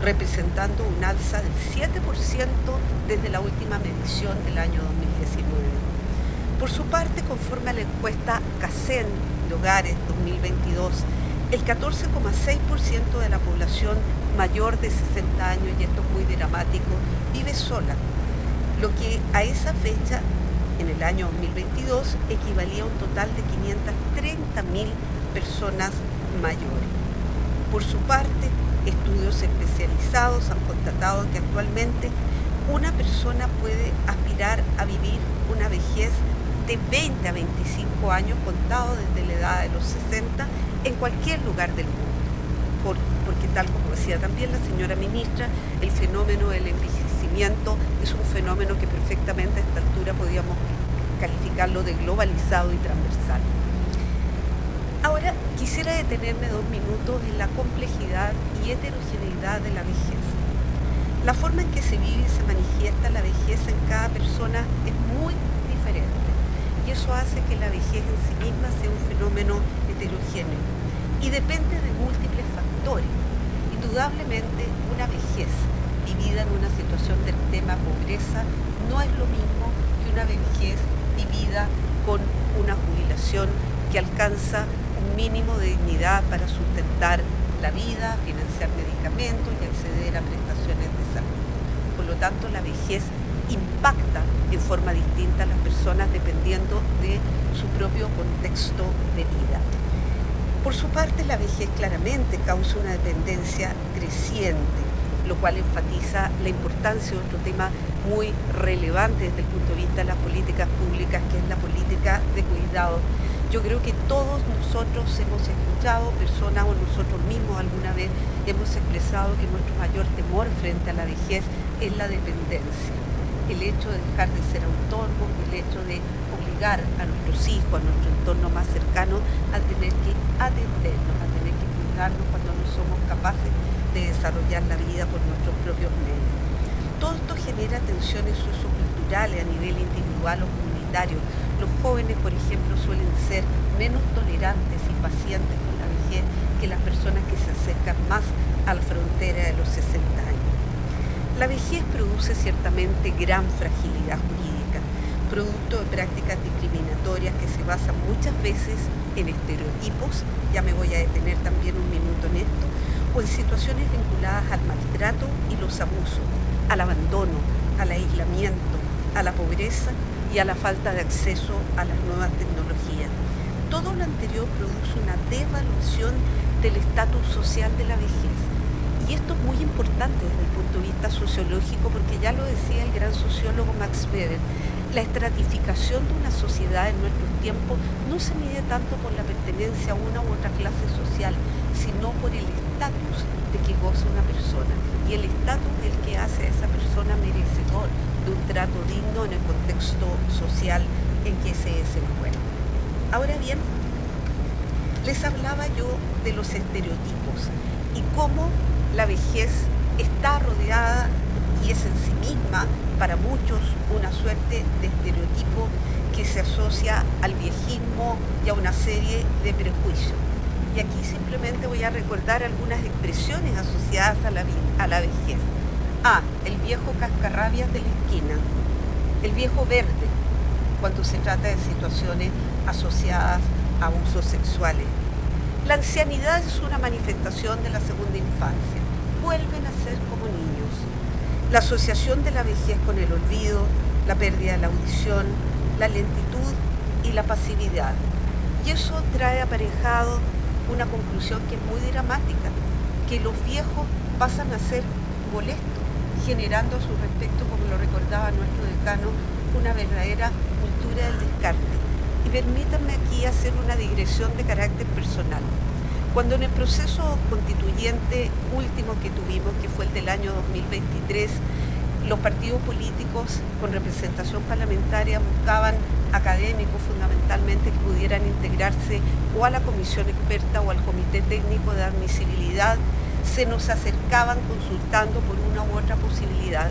representando un alza del 7% desde la última medición del año 2019. Por su parte, conforme a la encuesta CACEN de Hogares 2022, el 14,6% de la población mayor de 60 años, y esto es muy dramático, vive sola, lo que a esa fecha, en el año 2022, equivalía a un total de 530.000 personas mayores. Por su parte, estudios especializados han constatado que actualmente una persona puede aspirar a vivir una vejez de 20 a 25 años contado desde la edad de los 60 en cualquier lugar del mundo. Porque tal como decía también la señora ministra, el fenómeno del envejecimiento es un fenómeno que perfectamente a esta altura podríamos calificarlo de globalizado y transversal. Ahora quisiera detenerme 2 minutos en la complejidad y heterogeneidad de la vejez. La forma en que se vive y se manifiesta la vejez en cada persona es muy diferente, y eso hace que la vejez en sí misma sea un fenómeno heterogéneo y depende de múltiples factores. Indudablemente, una vejez vivida en una situación de extrema pobreza no es lo mismo que una vejez vivida con una jubilación que alcanza un mínimo de dignidad para sustentar la vida, financiar medicamentos y acceder a prestaciones de salud. Por lo tanto, la vejez impacta en forma distinta a las personas dependiendo de su propio contexto de vida. Por su parte, la vejez claramente causa una dependencia creciente, lo cual enfatiza la importancia de otro tema muy relevante desde el punto de vista de las políticas públicas, que es la política de cuidado. Yo creo que todos nosotros hemos escuchado, personas o nosotros mismos alguna vez hemos expresado que nuestro mayor temor frente a la vejez es la dependencia. El hecho de dejar de ser autónomos, el hecho de obligar a nuestros hijos, a nuestro entorno más cercano, a tener que atendernos, a tener que cuidarnos cuando no somos capaces de desarrollar la vida por nuestros propios medios. Todo esto genera tensiones socioculturales a nivel individual o comunitario. Los jóvenes, por ejemplo, suelen ser menos tolerantes y pacientes con la vejez que las personas que se acercan más a la frontera de los 60 años. La vejez produce ciertamente gran fragilidad jurídica, producto de prácticas discriminatorias que se basan muchas veces en estereotipos, ya me voy a detener también un minuto en esto, o en situaciones vinculadas al maltrato y los abusos, al abandono, al aislamiento, a la pobreza y a la falta de acceso a las nuevas tecnologías. Todo lo anterior produce una devaluación del estatus social de la vejez. Y esto es muy importante desde el punto de vista sociológico, porque ya lo decía el gran sociólogo Max Weber, la estratificación de una sociedad en nuestros tiempos no se mide tanto por la pertenencia a una u otra clase social, sino por el estatus de que goza una persona, y el estatus del que hace a esa persona merecedor de un trato digno en el contexto social en que se desenvuelve. Ahora bien, les hablaba yo de los estereotipos y cómo la vejez está rodeada y es en sí misma para muchos una suerte de estereotipo que se asocia al viejismo y a una serie de prejuicios. Y aquí simplemente voy a recordar algunas expresiones asociadas a la vejez. El viejo cascarrabias de la esquina, el viejo verde, cuando se trata de situaciones asociadas a abusos sexuales. La ancianidad es una manifestación de la segunda infancia. Vuelven a ser como niños. la asociación de la vejez con el olvido, la pérdida de la audición, la lentitud y la pasividad. Y eso trae aparejado una conclusión que es muy dramática, que los viejos pasan a ser molestos, generando a su respecto, como lo recordaba nuestro decano, una verdadera cultura del descarte. Y permítanme aquí hacer una digresión de carácter personal. Cuando en el proceso constituyente último que tuvimos, que fue el del año 2023, los partidos políticos con representación parlamentaria buscaban académicos fundamentalmente que pudieran integrarse o a la comisión experta o al comité técnico de admisibilidad, se nos acercaban consultando por una u otra posibilidad.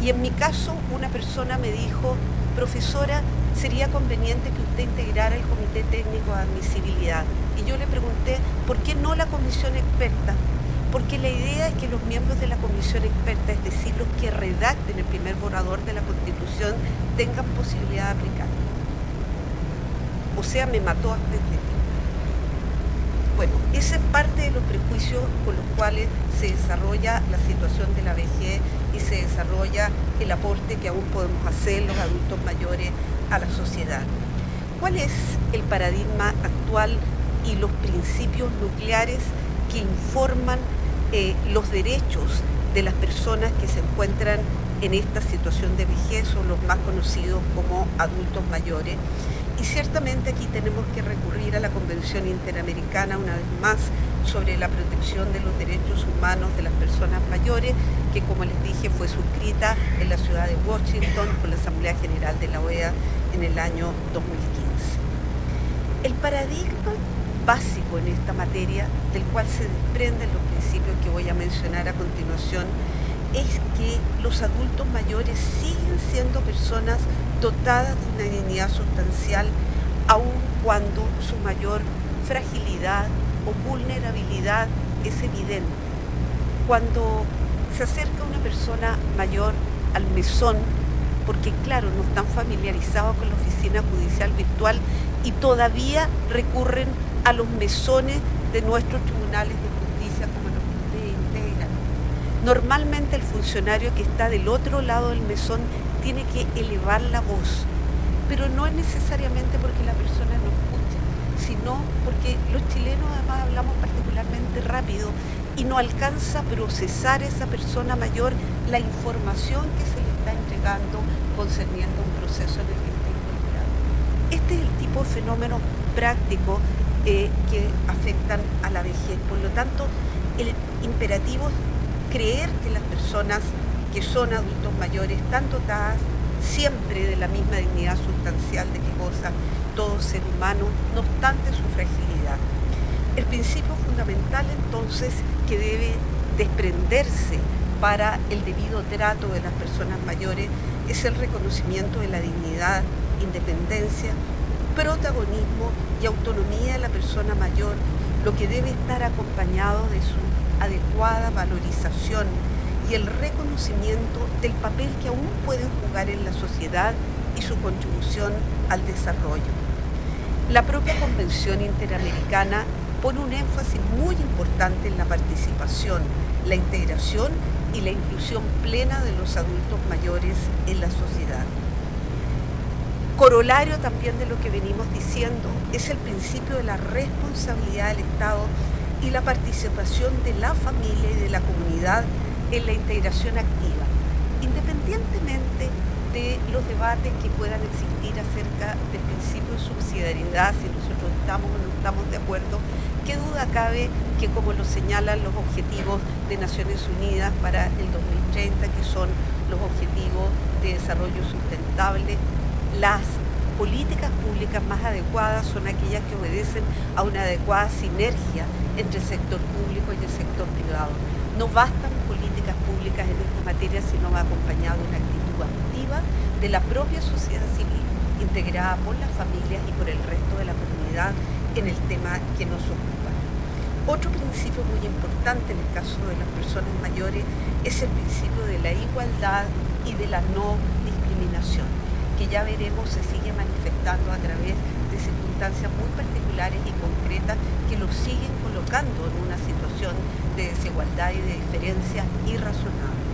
Y en mi caso, una persona me dijo: profesora, sería conveniente que usted integrara el comité técnico de admisibilidad. Y yo le pregunté, ¿por qué no la comisión experta? Porque la idea es que los miembros de la comisión experta, es decir, los que redacten el primer borrador de la Constitución, tengan posibilidad de aplicar. O sea, me mató antes de ti. Bueno, esa es parte de los prejuicios con los cuales se desarrolla la situación de la vejez y se desarrolla el aporte que aún podemos hacer los adultos mayores a la sociedad. ¿Cuál es el paradigma actual y los principios nucleares que informan los derechos de las personas que se encuentran en esta situación de vejez, o los más conocidos como adultos mayores? Y ciertamente aquí tenemos que recurrir a la Convención Interamericana, una vez más, sobre la protección de los derechos humanos de las personas mayores, que, como les dije, fue suscrita en la ciudad de Washington por la Asamblea General de la OEA en el año 2015. El paradigma básico en esta materia, del cual se desprenden los principios que voy a mencionar a continuación, es que los adultos mayores siguen siendo personas dotadas de una dignidad sustancial, aun cuando su mayor fragilidad o vulnerabilidad es evidente. Cuando se acerca una persona mayor al mesón, porque claro, no están familiarizados con la oficina judicial virtual y todavía recurren a los mesones de nuestros tribunales de justicia como los que ustedes integran. Normalmente el funcionario que está del otro lado del mesón tiene que elevar la voz, pero no es necesariamente porque la persona no escucha, sino porque los chilenos además hablamos particularmente rápido y no alcanza a procesar esa persona mayor la información que se le está entregando concerniendo un proceso en el que está involucrado. Este es el tipo de fenómenos prácticos que afectan a la vejez. Por lo tanto, el imperativo es creer que las personas que son adultos mayores están dotadas siempre de la misma dignidad sustancial de que goza todo ser humano, no obstante su fragilidad. El principio fundamental, entonces, que debe desprenderse para el debido trato de las personas mayores es el reconocimiento de la dignidad, independencia, protagonismo y autonomía de la persona mayor, lo que debe estar acompañado de su adecuada valorización y el reconocimiento del papel que aún pueden jugar en la sociedad y su contribución al desarrollo. La propia Convención Interamericana pone un énfasis muy importante en la participación, la integración y la inclusión plena de los adultos mayores en la sociedad. Corolario también de lo que venimos diciendo es el principio de la responsabilidad del Estado y la participación de la familia y de la comunidad en la integración activa, independientemente de los debates que puedan existir acerca del principio de subsidiariedad, si nosotros estamos o no estamos de acuerdo. ¿Qué duda cabe que, como lo señalan los objetivos de Naciones Unidas para el 2030, que son los objetivos de desarrollo sustentable, las políticas públicas más adecuadas son aquellas que obedecen a una adecuada sinergia entre el sector público y el sector privado? No bastan políticas públicas en esta materia si no va acompañado de una actitud activa de la propia sociedad civil, integrada por las familias y por el resto de la comunidad en el tema que nos ocupa. Otro principio muy importante en el caso de las personas mayores es el principio de la igualdad y de la no discriminación, que ya veremos se sigue manifestando a través de circunstancias muy particulares y concretas que los siguen colocando en una situación de desigualdad y de diferencia irrazonable.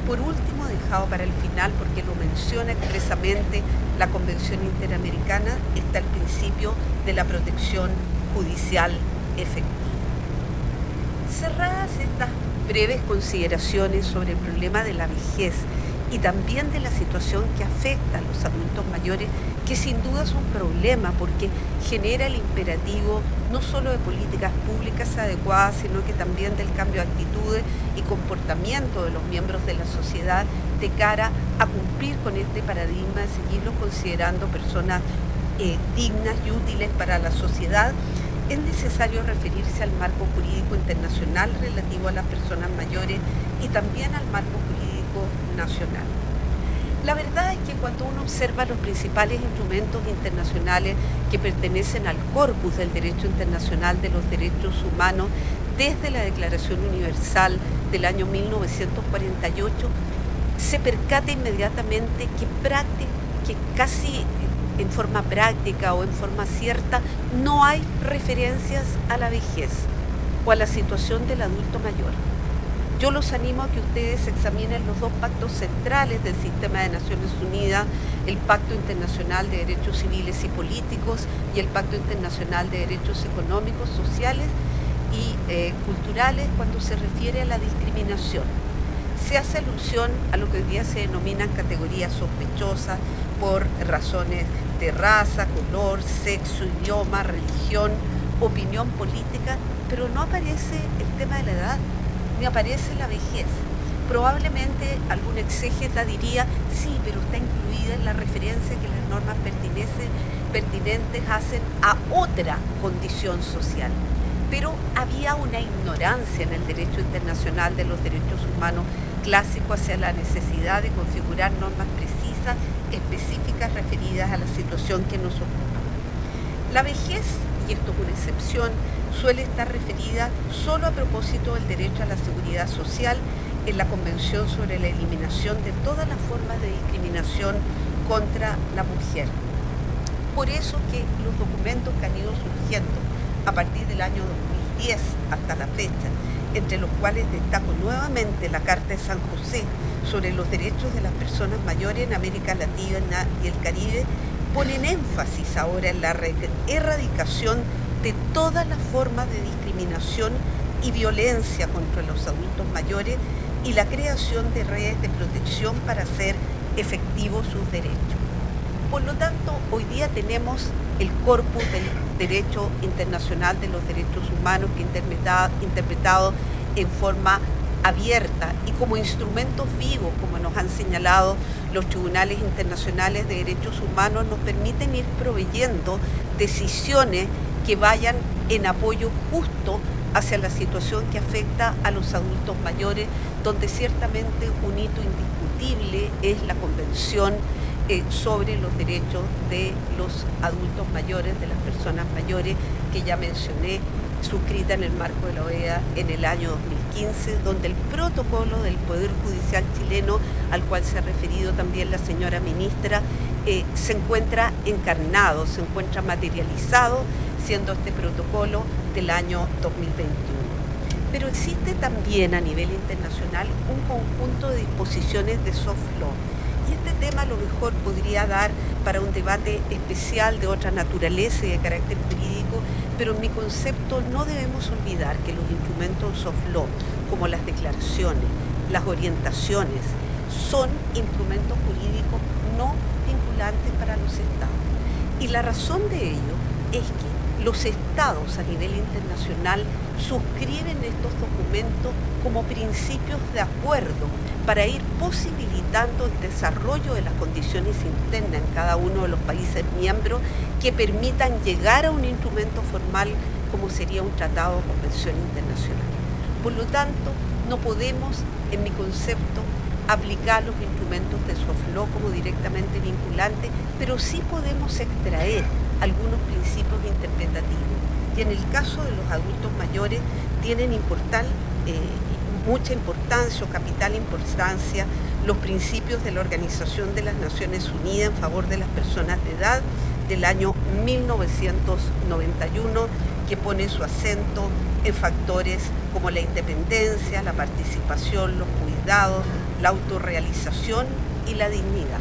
por último, dejado para el final, porque lo menciona expresamente la Convención Interamericana, está el principio de la protección judicial efectiva. Cerradas estas breves consideraciones sobre el problema de la vejez y también de la situación que afecta a los adultos mayores, que sin duda es un problema porque genera el imperativo no solo de políticas públicas adecuadas, sino que también del cambio de actitudes y comportamiento de los miembros de la sociedad de cara a cumplir con este paradigma de seguirlos considerando personas dignas y útiles para la sociedad. Es necesario referirse al marco jurídico internacional relativo a las personas mayores y también al marco jurídico nacional. La verdad es que cuando uno observa los principales instrumentos internacionales que pertenecen al corpus del derecho internacional de los derechos humanos, desde la Declaración Universal del año 1948, se percata inmediatamente que casi en forma práctica o en forma cierta no hay referencias a la vejez o a la situación del adulto mayor. Yo los animo a que ustedes examinen los dos pactos centrales del sistema de Naciones Unidas, el Pacto Internacional de Derechos Civiles y Políticos y el Pacto Internacional de Derechos Económicos, Sociales y Culturales, cuando se refiere a la discriminación. Se hace alusión a lo que hoy día se denominan categorías sospechosas por razones de raza, color, sexo, idioma, religión, opinión política, pero no aparece el tema de la edad, ni aparece la vejez. Probablemente algún exégeta diría, sí, pero está incluida en la referencia que las normas pertinentes hacen a otra condición social. Pero había una ignorancia en el derecho internacional de los derechos humanos clásico hacia la necesidad de configurar normas precisas, específicas, referidas a la situación que nos ocupa. La vejez, y esto es una excepción, suele estar referida solo a propósito del derecho a la seguridad social en la Convención sobre la eliminación de todas las formas de discriminación contra la mujer. Por eso que los documentos que han ido surgiendo a partir del año 2010 hasta la fecha, entre los cuales destaco nuevamente la Carta de San José sobre los derechos de las personas mayores en América Latina y el Caribe, ponen énfasis ahora en la erradicación de todas las formas de discriminación y violencia contra los adultos mayores y la creación de redes de protección para hacer efectivos sus derechos. Por lo tanto, hoy día tenemos el corpus del derecho internacional de los derechos humanos que interpretado en forma abierta y como instrumentos vivos, como nos han señalado los tribunales internacionales de derechos humanos, nos permiten ir proveyendo decisiones que vayan en apoyo justo hacia la situación que afecta a los adultos mayores, donde ciertamente un hito indiscutible es la Convención sobre los derechos de los adultos mayores, de las personas mayores, que ya mencioné, suscrita en el marco de la OEA en el año 2015, donde el protocolo del Poder Judicial chileno, al cual se ha referido también la señora ministra, se encuentra encarnado, se encuentra materializado, siendo este protocolo del año 2021. Pero existe también a nivel internacional un conjunto de disposiciones de soft law. Y este tema a lo mejor podría dar para un debate especial de otra naturaleza y de carácter jurídico, pero en mi concepto no debemos olvidar que los instrumentos soft law, como las declaraciones, las orientaciones, son instrumentos jurídicos no vinculantes para los estados. Y la razón de ello es que los estados a nivel internacional suscriben estos documentos como principios de acuerdo para ir posibilitando el desarrollo de las condiciones internas en cada uno de los países miembros que permitan llegar a un instrumento formal como sería un tratado o convención internacional. Por lo tanto, no podemos, en mi concepto, aplicar los instrumentos de soft law como directamente vinculantes, pero sí podemos extraer algunos principios interpretativos. Y en el caso de los adultos mayores tienen mucha importancia o capital importancia los principios de la Organización de las Naciones Unidas en favor de las personas de edad del año 1991, que pone su acento en factores como la independencia, la participación, los cuidados, la autorrealización y la dignidad.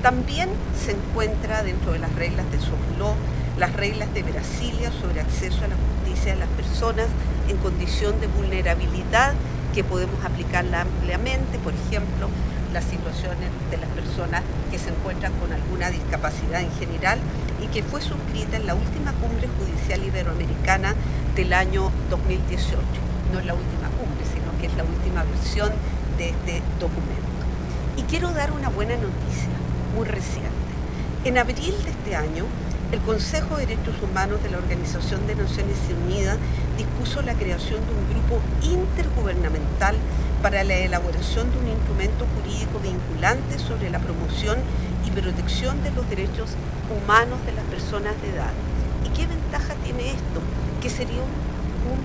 También se encuentra dentro de las reglas de soft law las reglas de Brasilia sobre acceso a la justicia de las personas en condición de vulnerabilidad, que podemos aplicarla ampliamente, por ejemplo, las situaciones de las personas que se encuentran con alguna discapacidad en general, y que fue suscrita en la última cumbre judicial iberoamericana del año 2018. No es la última cumbre, sino que es la última versión de este documento. Y quiero dar una buena noticia, muy reciente. En abril de este año, el Consejo de Derechos Humanos de la Organización de Naciones Unidas dispuso la creación de un grupo intergubernamental para la elaboración de un instrumento jurídico vinculante sobre la promoción y protección de los derechos humanos de las personas de edad. ¿Y qué ventaja tiene esto? Que sería un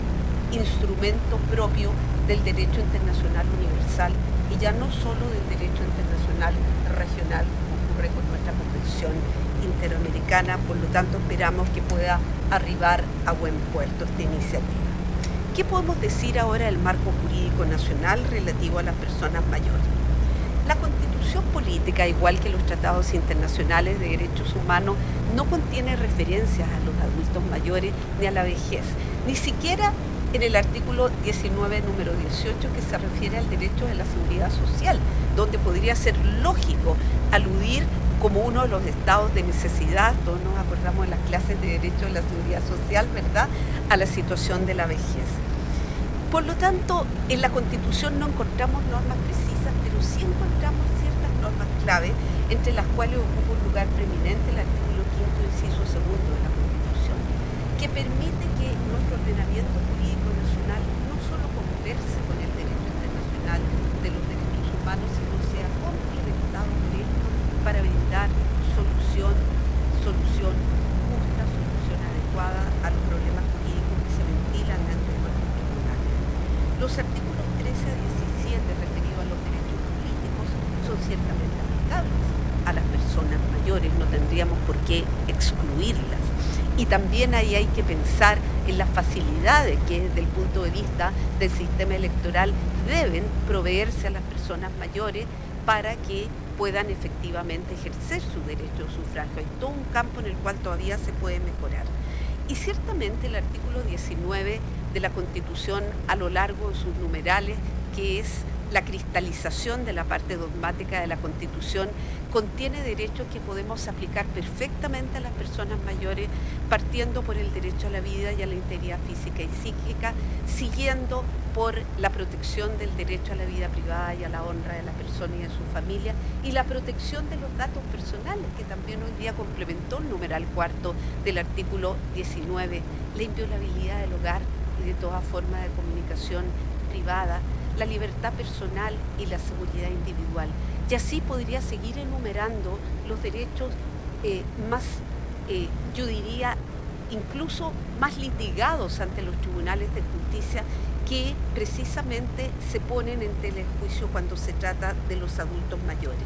instrumento propio del derecho internacional universal y ya no solo del derecho internacional regional, como ocurre con nuestra Convención Interamericana. Por lo tanto, esperamos que pueda arribar a buen puerto esta iniciativa. ¿Qué podemos decir ahora del marco jurídico nacional relativo a las personas mayores? La Constitución política, igual que los tratados internacionales de derechos humanos, no contiene referencias a los adultos mayores ni a la vejez, ni siquiera en el artículo 19, número 18, que se refiere al derecho de la seguridad social, donde podría ser lógico aludir como uno de los estados de necesidad, todos nos acordamos en las clases de derecho de la seguridad social, ¿verdad?, a la situación de la vejez. Por lo tanto, en la Constitución no encontramos normas precisas, pero sí encontramos ciertas normas clave, entre las cuales ocupa un lugar preeminente el artículo 5º, inciso 2 de la Constitución, que permite que nuestro ordenamiento jurídico nacional no solo converse con el derecho internacional de los derechos humanos, sino sea complementado por esto para brindar solución justa, solución adecuada a los problemas jurídicos que se ventilan ante nuestros tribunales. Los artículos 13 a 17 referidos a los derechos políticos son ciertamente aplicables a las personas mayores, no tendríamos por qué excluirlas. Y también ahí hay que pensar en las facilidades que desde el punto de vista del sistema electoral deben proveerse a las personas mayores para que puedan efectivamente ejercer su derecho de sufragio. Hay todo un campo en el cual todavía se puede mejorar. Y ciertamente el artículo 19 de la Constitución, a lo largo de sus numerales, que es la cristalización de la parte dogmática de la Constitución, contiene derechos que podemos aplicar perfectamente a las personas mayores, partiendo por el derecho a la vida y a la integridad física y psíquica, siguiendo por la protección del derecho a la vida privada y a la honra de la persona y de su familia, y la protección de los datos personales, que también hoy día complementó el numeral 4 del artículo 19, la inviolabilidad del hogar y de toda forma de comunicación privada, la libertad personal y la seguridad individual. Y así podría seguir enumerando los derechos más, yo diría, incluso más litigados ante los tribunales de justicia, que precisamente se ponen en tela de juicio cuando se trata de los adultos mayores.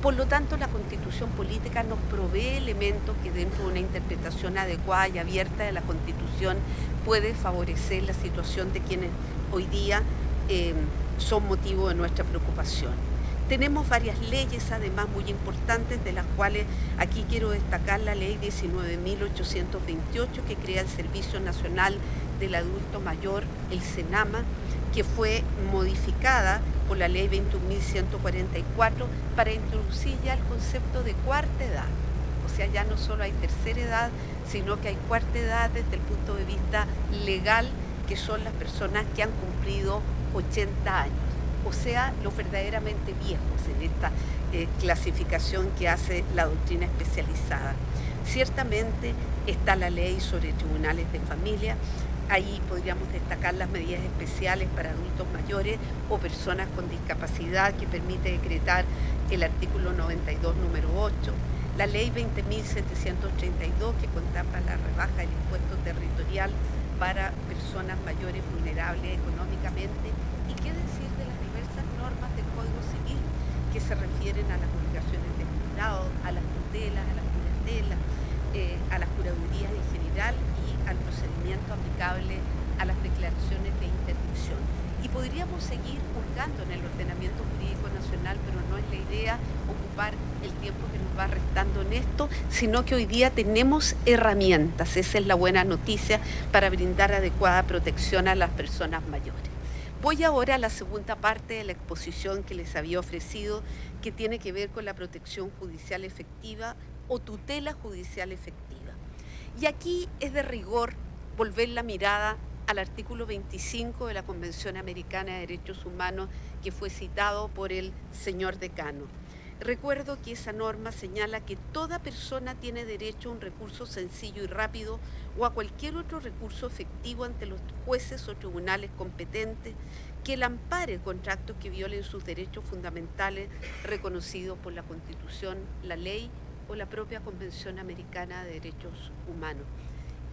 Por lo tanto, la Constitución política nos provee elementos que, dentro de una interpretación adecuada y abierta de la Constitución, puede favorecer la situación de quienes hoy día son motivo de nuestra preocupación. Tenemos varias leyes, además, muy importantes, de las cuales aquí quiero destacar la Ley 19.828, que crea el Servicio Nacional del Adulto Mayor, el SENAMA, que fue modificada por la Ley 21.144 para introducir ya el concepto de cuarta edad. O sea, ya no solo hay tercera edad, sino que hay cuarta edad desde el punto de vista legal, que son las personas que han cumplido 80 años, o sea, los verdaderamente viejos en esta clasificación que hace la doctrina especializada. Ciertamente está la ley sobre tribunales de familia. Ahí podríamos destacar las medidas especiales para adultos mayores o personas con discapacidad, que permite decretar el artículo 92, número 8. La ley 20.732, que contempla la rebaja del impuesto territorial para personas mayores vulnerables económicamente. ¿Y qué decir de las diversas normas del Código Civil que se refieren a las obligaciones del jurado, a las tutelas, a las curatelas, a las curadurías en general y al procedimiento aplicable a las declaraciones de interdicción. Y podríamos seguir hurgando en el ordenamiento jurídico nacional, pero no es la idea ocupar el tiempo que nos va restando en esto, sino que hoy día tenemos herramientas, esa es la buena noticia, para brindar adecuada protección a las personas mayores. Voy ahora a la segunda parte de la exposición que les había ofrecido, que tiene que ver con la protección judicial efectiva o tutela judicial efectiva. Y aquí es de rigor volver la mirada al artículo 25 de la Convención Americana de Derechos Humanos, que fue citado por el señor decano. Recuerdo que esa norma señala que toda persona tiene derecho a un recurso sencillo y rápido o a cualquier otro recurso efectivo ante los jueces o tribunales competentes que la ampare contra actos que violen sus derechos fundamentales reconocidos por la Constitución, la ley o la propia Convención Americana de Derechos Humanos.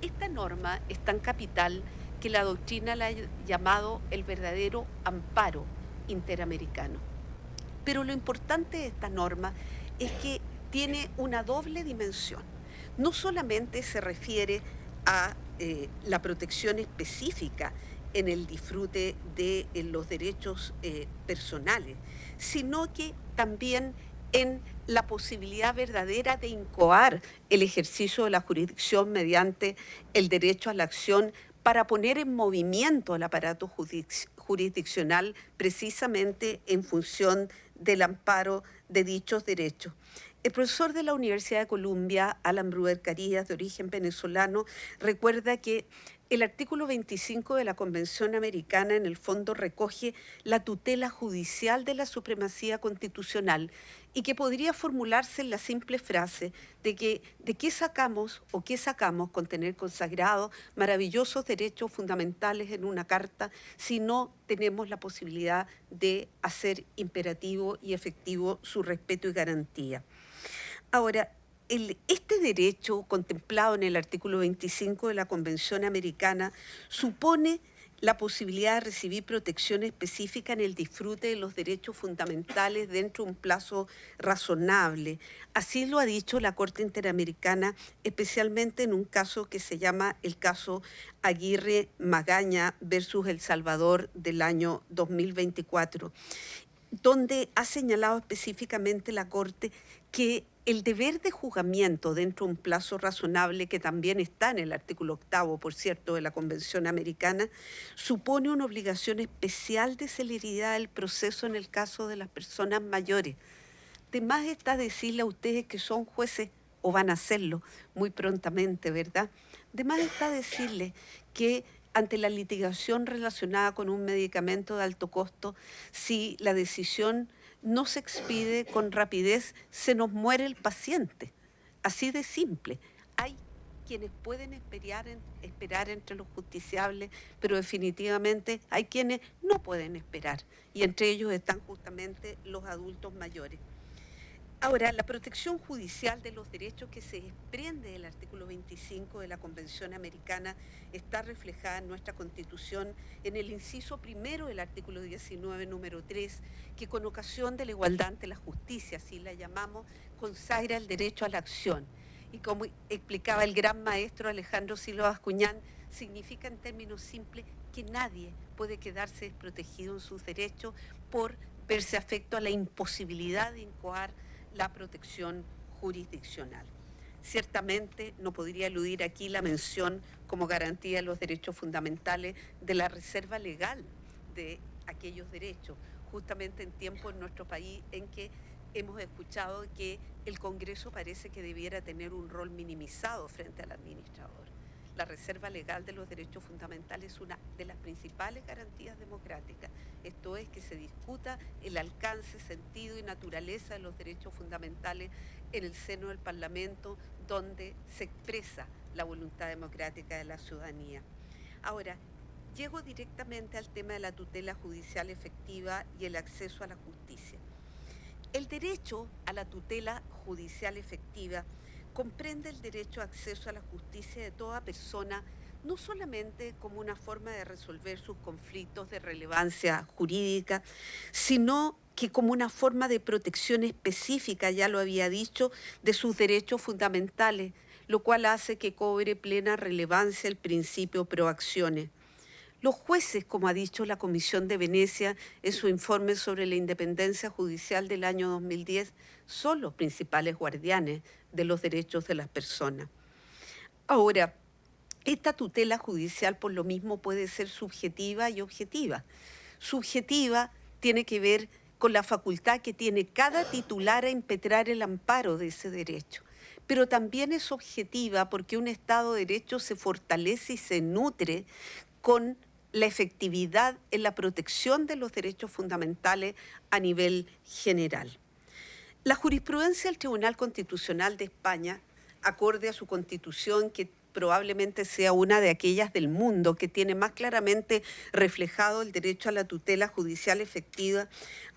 Esta norma es tan capital que la doctrina la ha llamado el verdadero amparo interamericano. Pero lo importante de esta norma es que tiene una doble dimensión. No solamente se refiere a la protección específica en el disfrute de los derechos personales, sino que también en la posibilidad verdadera de incoar el ejercicio de la jurisdicción mediante el derecho a la acción para poner en movimiento el aparato jurisdiccional precisamente en función del amparo de dichos derechos. El profesor de la Universidad de Columbia, Alan Brewer Carías, de origen venezolano, recuerda que el artículo 25 de la Convención Americana en el fondo recoge la tutela judicial de la supremacía constitucional y que podría formularse en la simple frase de que ¿de qué sacamos o qué sacamos con tener consagrados maravillosos derechos fundamentales en una carta si no tenemos la posibilidad de hacer imperativo y efectivo su respeto y garantía? Ahora, este derecho contemplado en el artículo 25 de la Convención Americana supone la posibilidad de recibir protección específica en el disfrute de los derechos fundamentales dentro de un plazo razonable. Así lo ha dicho la Corte Interamericana, especialmente en un caso que se llama el caso Aguirre Magaña versus El Salvador del año 2024, donde ha señalado específicamente la Corte que el deber de juzgamiento dentro de un plazo razonable, que también está en el artículo 8º, por cierto, de la Convención Americana, supone una obligación especial de celeridad del proceso en el caso de las personas mayores. De más está decirle a ustedes que son jueces, o van a hacerlo muy prontamente, ¿verdad? De más está decirles que ante la litigación relacionada con un medicamento de alto costo, si la decisión no se expide con rapidez, se nos muere el paciente. Así de simple. Hay quienes pueden esperar entre los justiciables, pero definitivamente hay quienes no pueden esperar, y entre ellos están justamente los adultos mayores. Ahora, la protección judicial de los derechos que se desprende del artículo 25 de la Convención Americana está reflejada en nuestra Constitución en el inciso primero del artículo 19, número 3, que con ocasión de la igualdad ante la justicia, así la llamamos, consagra el derecho a la acción. Y como explicaba el gran maestro Alejandro Silva Bascuñán, significa en términos simples que nadie puede quedarse desprotegido en sus derechos por verse afecto a la imposibilidad de incoar la protección jurisdiccional. Ciertamente no podría eludir aquí la mención como garantía de los derechos fundamentales de la reserva legal de aquellos derechos, justamente en tiempos en nuestro país en que hemos escuchado que el Congreso parece que debiera tener un rol minimizado frente al administrador. La reserva legal de los derechos fundamentales es una de las principales garantías democráticas. Esto es, que se discuta el alcance, sentido y naturaleza de los derechos fundamentales en el seno del Parlamento, donde se expresa la voluntad democrática de la ciudadanía. Ahora, llego directamente al tema de la tutela judicial efectiva y el acceso a la justicia. El derecho a la tutela judicial efectiva comprende el derecho a acceso a la justicia de toda persona, no solamente como una forma de resolver sus conflictos de relevancia jurídica, sino que como una forma de protección específica, ya lo había dicho, de sus derechos fundamentales, lo cual hace que cobre plena relevancia el principio pro actionis. Los jueces, como ha dicho la Comisión de Venecia en su informe sobre la independencia judicial del año 2010, son los principales guardianes de los derechos de las personas. Ahora, esta tutela judicial por lo mismo puede ser subjetiva y objetiva. Subjetiva tiene que ver con la facultad que tiene cada titular a impetrar el amparo de ese derecho. Pero también es objetiva porque un Estado de Derecho se fortalece y se nutre con la efectividad en la protección de los derechos fundamentales a nivel general. La jurisprudencia del Tribunal Constitucional de España, acorde a su constitución, que probablemente sea una de aquellas del mundo que tiene más claramente reflejado el derecho a la tutela judicial efectiva,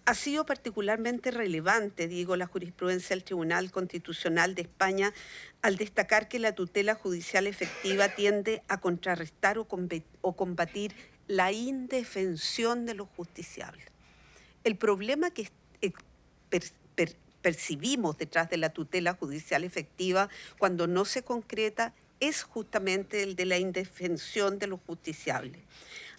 ha sido particularmente relevante, la jurisprudencia del Tribunal Constitucional de España, al destacar que la tutela judicial efectiva tiende a contrarrestar o combatir la indefensión de los justiciables. El problema que percibimos detrás de la tutela judicial efectiva cuando no se concreta es justamente el de la indefensión de los justiciables.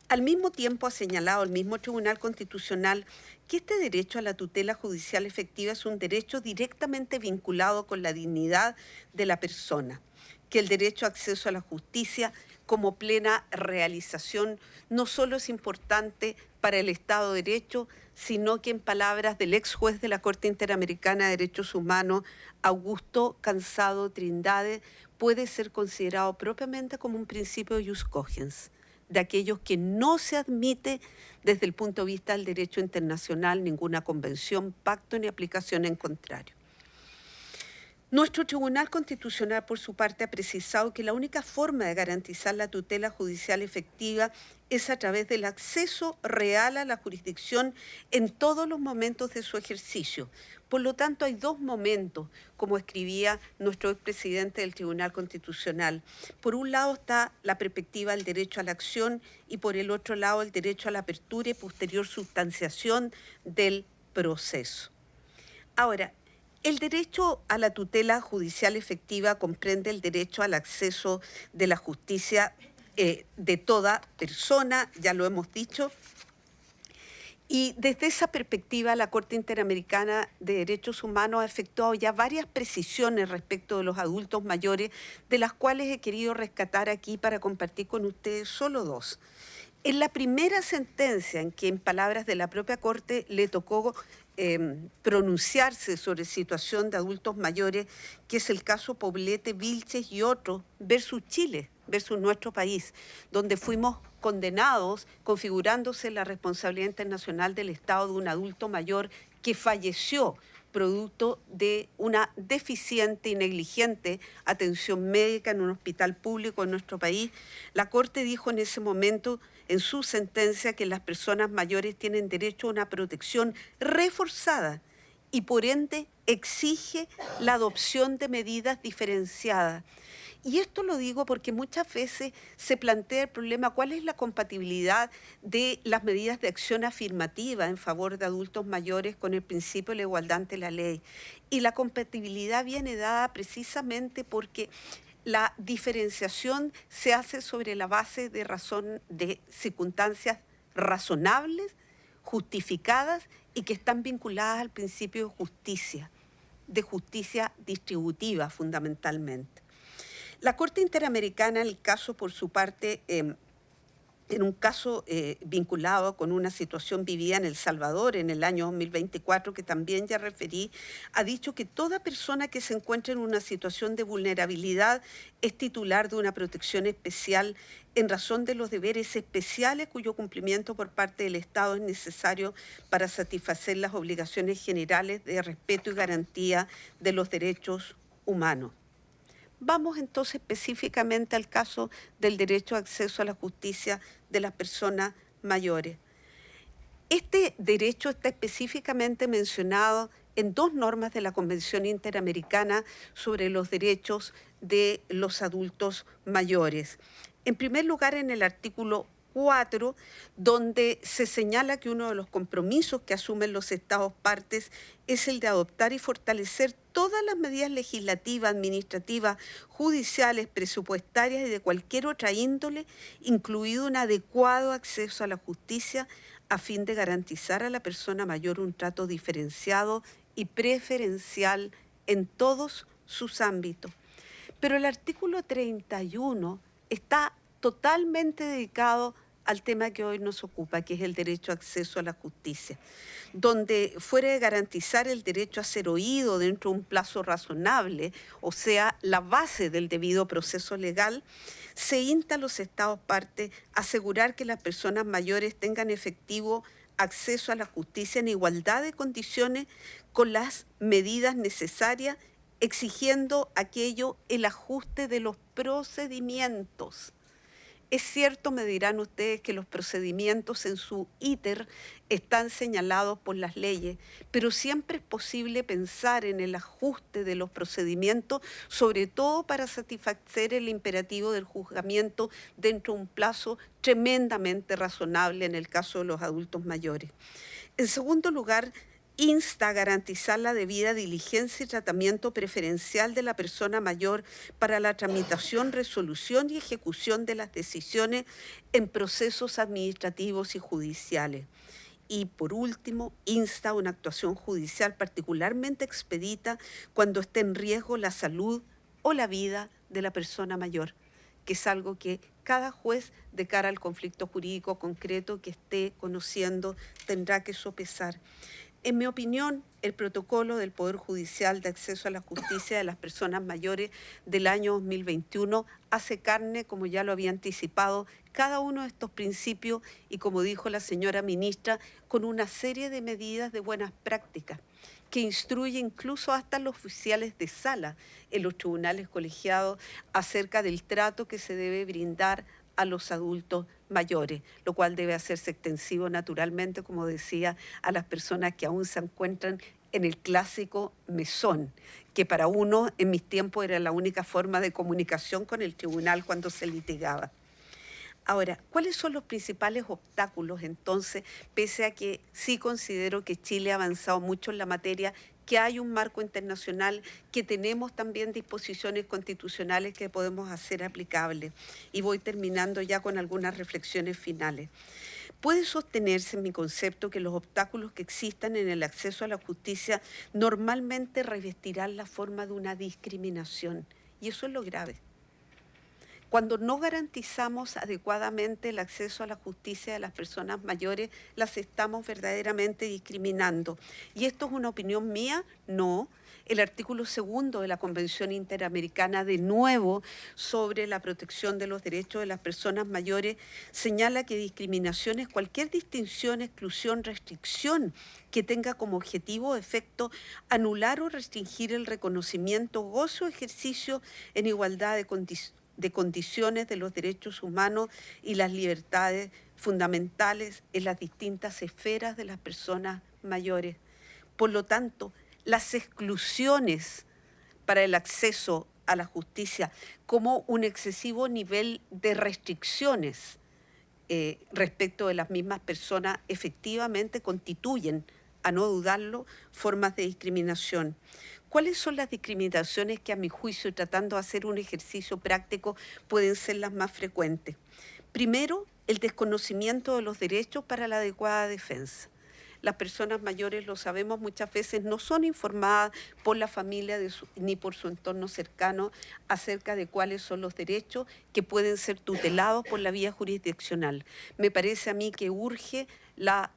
Al mismo tiempo ha señalado el mismo Tribunal Constitucional que este derecho a la tutela judicial efectiva es un derecho directamente vinculado con la dignidad de la persona, que el derecho a acceso a la justicia como plena realización no solo es importante para el Estado de Derecho, sino que en palabras del ex juez de la Corte Interamericana de Derechos Humanos, Augusto Cansado Trindade, puede ser considerado propiamente como un principio de ius cogens, de aquellos que no se admite desde el punto de vista del derecho internacional ninguna convención, pacto ni aplicación en contrario. Nuestro Tribunal Constitucional, por su parte, ha precisado que la única forma de garantizar la tutela judicial efectiva es a través del acceso real a la jurisdicción en todos los momentos de su ejercicio. Por lo tanto, hay dos momentos, como escribía nuestro expresidente del Tribunal Constitucional. Por un lado está la perspectiva del derecho a la acción y por el otro lado el derecho a la apertura y posterior sustanciación del proceso. Ahora, el derecho a la tutela judicial efectiva comprende el derecho al acceso de la justicia de toda persona, ya lo hemos dicho, y desde esa perspectiva la Corte Interamericana de Derechos Humanos ha efectuado ya varias precisiones respecto de los adultos mayores, de las cuales he querido rescatar aquí para compartir con ustedes solo dos. En la primera sentencia, en que en palabras de la propia Corte le tocó pronunciarse sobre situación de adultos mayores, que es el caso Poblete, Vilches y otros, versus Chile, versus nuestro país, donde fuimos condenados configurándose la responsabilidad internacional del Estado de un adulto mayor que falleció producto de una deficiente y negligente atención médica en un hospital público en nuestro país. La Corte dijo en ese momento, en su sentencia, que las personas mayores tienen derecho a una protección reforzada y por ende exige la adopción de medidas diferenciadas. Y esto lo digo porque muchas veces se plantea el problema, ¿cuál es la compatibilidad de las medidas de acción afirmativa en favor de adultos mayores con el principio de la igualdad ante la ley? Y la compatibilidad viene dada precisamente porque la diferenciación se hace sobre la base de circunstancias razonables, justificadas y que están vinculadas al principio de justicia distributiva fundamentalmente. La Corte Interamericana, en el caso por su parte, en un caso vinculado con una situación vivida en El Salvador en el año 2024, que también ya referí, ha dicho que toda persona que se encuentre en una situación de vulnerabilidad es titular de una protección especial en razón de los deberes especiales cuyo cumplimiento por parte del Estado es necesario para satisfacer las obligaciones generales de respeto y garantía de los derechos humanos. Vamos entonces específicamente al caso del derecho a acceso a la justicia de las personas mayores. Este derecho está específicamente mencionado en dos normas de la Convención Interamericana sobre los derechos de los adultos mayores. En primer lugar, en el artículo 4, donde se señala que uno de los compromisos que asumen los Estados partes es el de adoptar y fortalecer todas las medidas legislativas, administrativas, judiciales, presupuestarias y de cualquier otra índole, incluido un adecuado acceso a la justicia, a fin de garantizar a la persona mayor un trato diferenciado y preferencial en todos sus ámbitos. Pero el artículo 31 está totalmente dedicado al tema que hoy nos ocupa, que es el derecho a acceso a la justicia, donde fuera de garantizar el derecho a ser oído dentro de un plazo razonable, o sea, la base del debido proceso legal, se insta a los Estados partes a asegurar que las personas mayores tengan efectivo acceso a la justicia en igualdad de condiciones con las medidas necesarias, exigiendo aquello el ajuste de los procedimientos. Es cierto, me dirán ustedes, que los procedimientos en su íter están señalados por las leyes, pero siempre es posible pensar en el ajuste de los procedimientos, sobre todo para satisfacer el imperativo del juzgamiento dentro de un plazo tremendamente razonable en el caso de los adultos mayores. En segundo lugar, insta a garantizar la debida diligencia y tratamiento preferencial de la persona mayor para la tramitación, resolución y ejecución de las decisiones en procesos administrativos y judiciales. Y por último, insta a una actuación judicial particularmente expedita cuando esté en riesgo la salud o la vida de la persona mayor, que es algo que cada juez, de cara al conflicto jurídico concreto que esté conociendo, tendrá que sopesar. En mi opinión, el protocolo del Poder Judicial de acceso a la justicia de las personas mayores del año 2021 hace carne, como ya lo había anticipado, cada uno de estos principios y, como dijo la señora ministra, con una serie de medidas de buenas prácticas que instruye incluso hasta los oficiales de sala en los tribunales colegiados acerca del trato que se debe brindar a los adultos mayores, lo cual debe hacerse extensivo naturalmente, como decía, a las personas que aún se encuentran en el clásico mesón, que para uno en mis tiempos era la única forma de comunicación con el tribunal cuando se litigaba. Ahora, ¿cuáles son los principales obstáculos entonces, pese a que sí considero que Chile ha avanzado mucho en la materia, que hay un marco internacional, que tenemos también disposiciones constitucionales que podemos hacer aplicables? Y voy terminando ya con algunas reflexiones finales. Puede sostenerse en mi concepto que los obstáculos que existan en el acceso a la justicia normalmente revestirán la forma de una discriminación, y eso es lo grave. Cuando no garantizamos adecuadamente el acceso a la justicia de las personas mayores, las estamos verdaderamente discriminando. ¿Y esto es una opinión mía? No. El artículo 2 de la Convención Interamericana, de nuevo, sobre la protección de los derechos de las personas mayores, señala que discriminación es cualquier distinción, exclusión, restricción que tenga como objetivo o efecto anular o restringir el reconocimiento, goce o ejercicio en igualdad de condiciones de los derechos humanos y las libertades fundamentales en las distintas esferas de las personas mayores. Por lo tanto, las exclusiones para el acceso a la justicia, como un excesivo nivel de restricciones respecto de las mismas personas, efectivamente constituyen, a no dudarlo, formas de discriminación. ¿Cuáles son las discriminaciones que, a mi juicio, tratando de hacer un ejercicio práctico, pueden ser las más frecuentes? Primero, el desconocimiento de los derechos para la adecuada defensa. Las personas mayores, lo sabemos, muchas veces no son informadas por la familia ni por su entorno cercano acerca de cuáles son los derechos que pueden ser tutelados por la vía jurisdiccional. Me parece a mí que urge la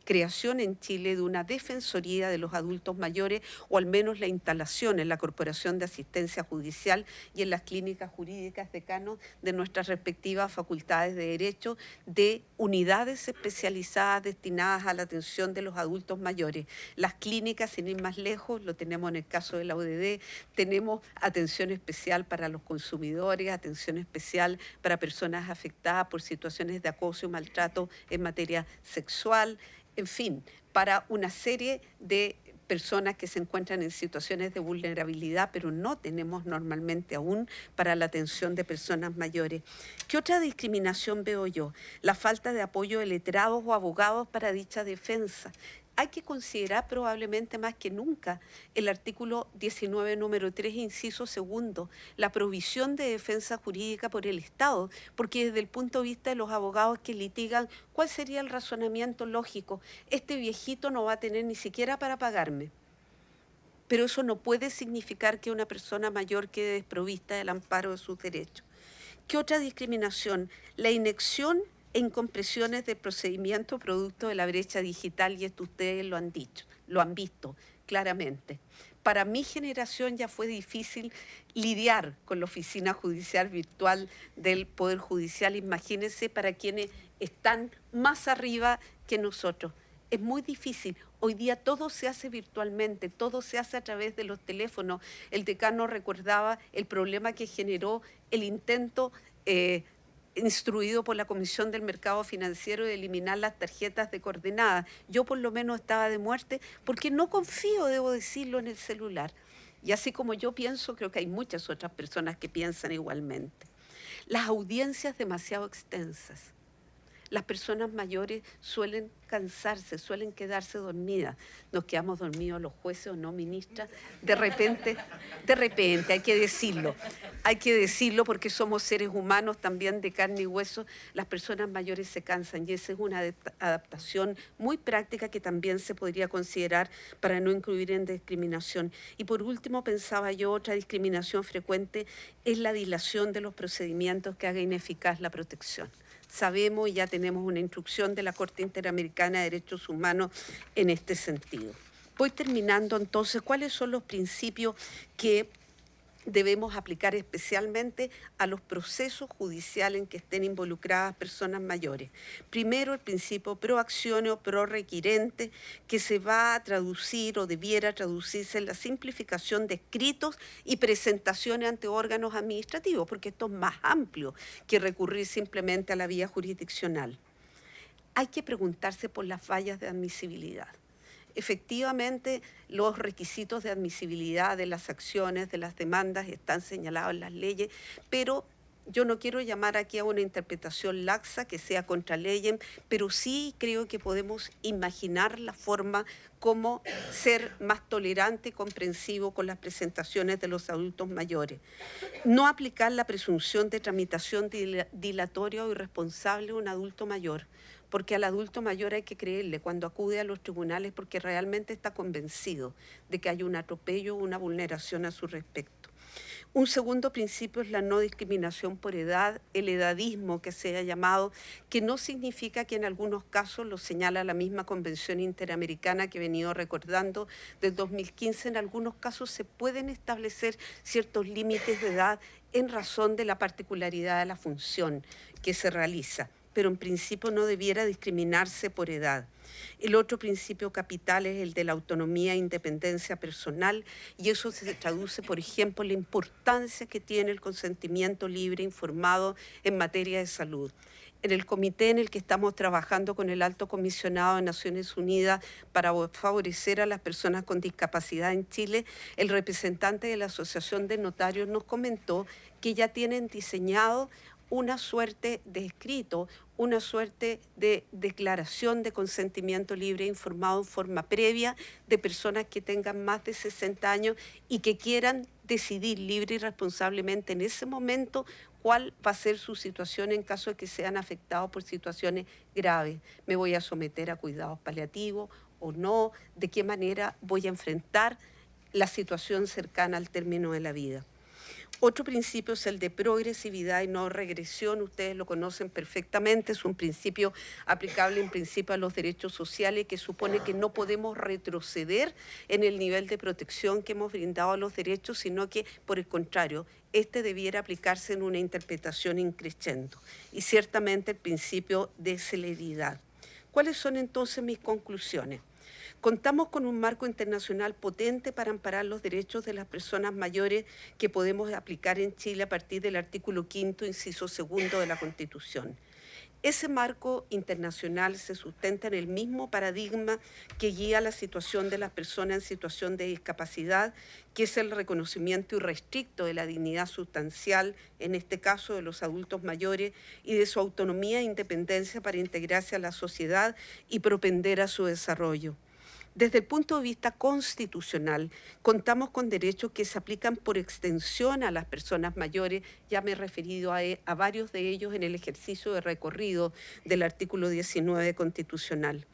creación en Chile de una defensoría de los adultos mayores, o al menos la instalación en la Corporación de Asistencia Judicial y en las clínicas jurídicas decanos de nuestras respectivas facultades de Derecho, de unidades especializadas destinadas a la atención de los adultos mayores. Las clínicas, sin ir más lejos, lo tenemos en el caso de la UDD, tenemos atención especial para los consumidores, atención especial para personas afectadas por situaciones de acoso y maltrato en materia sexual, en fin, para una serie de personas que se encuentran en situaciones de vulnerabilidad, pero no tenemos normalmente aún para la atención de personas mayores. ¿Qué otra discriminación veo yo? La falta de apoyo de letrados o abogados para dicha defensa. Hay que considerar probablemente más que nunca el artículo 19, número 3, inciso segundo, la provisión de defensa jurídica por el Estado, porque desde el punto de vista de los abogados que litigan, ¿cuál sería el razonamiento lógico? Este viejito no va a tener ni siquiera para pagarme. Pero eso no puede significar que una persona mayor quede desprovista del amparo de sus derechos. ¿Qué otra discriminación? La inacción e incompresiones del procedimiento producto de la brecha digital, y esto ustedes lo han dicho, lo han visto claramente. Para mi generación ya fue difícil lidiar con la oficina judicial virtual del Poder Judicial. Imagínense para quienes están más arriba que nosotros. Es muy difícil. Hoy día todo se hace virtualmente, todo se hace a través de los teléfonos. El decano recordaba el problema que generó el intento instruido por la Comisión del Mercado Financiero de eliminar las tarjetas de coordenadas. Yo por lo menos estaba de muerte porque no confío, debo decirlo, en el celular. Y así como yo pienso, creo que hay muchas otras personas que piensan igualmente. Las audiencias demasiado extensas. Las personas mayores suelen cansarse, suelen quedarse dormidas. Nos quedamos dormidos los jueces o no, ministra. De repente, hay que decirlo porque somos seres humanos también de carne y hueso. Las personas mayores se cansan y esa es una adaptación muy práctica que también se podría considerar para no incluir en discriminación. Y por último, pensaba yo, otra discriminación frecuente es la dilación de los procedimientos que haga ineficaz la protección. Sabemos y ya tenemos una instrucción de la Corte Interamericana de Derechos Humanos en este sentido. Voy terminando entonces. ¿Cuáles son los principios que debemos aplicar especialmente a los procesos judiciales en que estén involucradas personas mayores? Primero, el principio pro actione o pro requirente, que se va a traducir o debiera traducirse en la simplificación de escritos y presentaciones ante órganos administrativos, porque esto es más amplio que recurrir simplemente a la vía jurisdiccional. Hay que preguntarse por las fallas de admisibilidad. Efectivamente, los requisitos de admisibilidad de las acciones, de las demandas, están señalados en las leyes, pero yo no quiero llamar aquí a una interpretación laxa que sea contra leyes, pero sí creo que podemos imaginar la forma como ser más tolerante y comprensivo con las presentaciones de los adultos mayores. No aplicar la presunción de tramitación dilatoria o irresponsable a un adulto mayor, porque al adulto mayor hay que creerle cuando acude a los tribunales porque realmente está convencido de que hay un atropello o una vulneración a su respecto. Un segundo principio es la no discriminación por edad, el edadismo que se ha llamado, que no significa que en algunos casos, lo señala la misma Convención Interamericana que he venido recordando del 2015, en algunos casos se pueden establecer ciertos límites de edad en razón de la particularidad de la función que se realiza, pero en principio no debiera discriminarse por edad. El otro principio capital es el de la autonomía e independencia personal, y eso se traduce, por ejemplo, en la importancia que tiene el consentimiento libre, informado en materia de salud. En el comité en el que estamos trabajando con el Alto Comisionado de Naciones Unidas para favorecer a las personas con discapacidad en Chile, el representante de la Asociación de Notarios nos comentó que ya tienen diseñado una suerte de escrito, una suerte de declaración de consentimiento libre e informado en forma previa de personas que tengan más de 60 años y que quieran decidir libre y responsablemente en ese momento cuál va a ser su situación en caso de que sean afectados por situaciones graves. ¿Me voy a someter a cuidados paliativos o no? ¿De qué manera voy a enfrentar la situación cercana al término de la vida? Otro principio es el de progresividad y no regresión. Ustedes lo conocen perfectamente. Es un principio aplicable en principio a los derechos sociales que supone que no podemos retroceder en el nivel de protección que hemos brindado a los derechos, sino que, por el contrario, este debiera aplicarse en una interpretación increscendo. Y ciertamente el principio de celeridad. ¿Cuáles son entonces mis conclusiones? Contamos con un marco internacional potente para amparar los derechos de las personas mayores que podemos aplicar en Chile a partir del artículo 5º, inciso 2 de la Constitución. Ese marco internacional se sustenta en el mismo paradigma que guía la situación de las personas en situación de discapacidad, que es el reconocimiento irrestricto de la dignidad sustancial, en este caso de los adultos mayores, y de su autonomía e independencia para integrarse a la sociedad y propender a su desarrollo. Desde el punto de vista constitucional, contamos con derechos que se aplican por extensión a las personas mayores. Ya me he referido a varios de ellos en el ejercicio de recorrido del artículo 19 constitucional.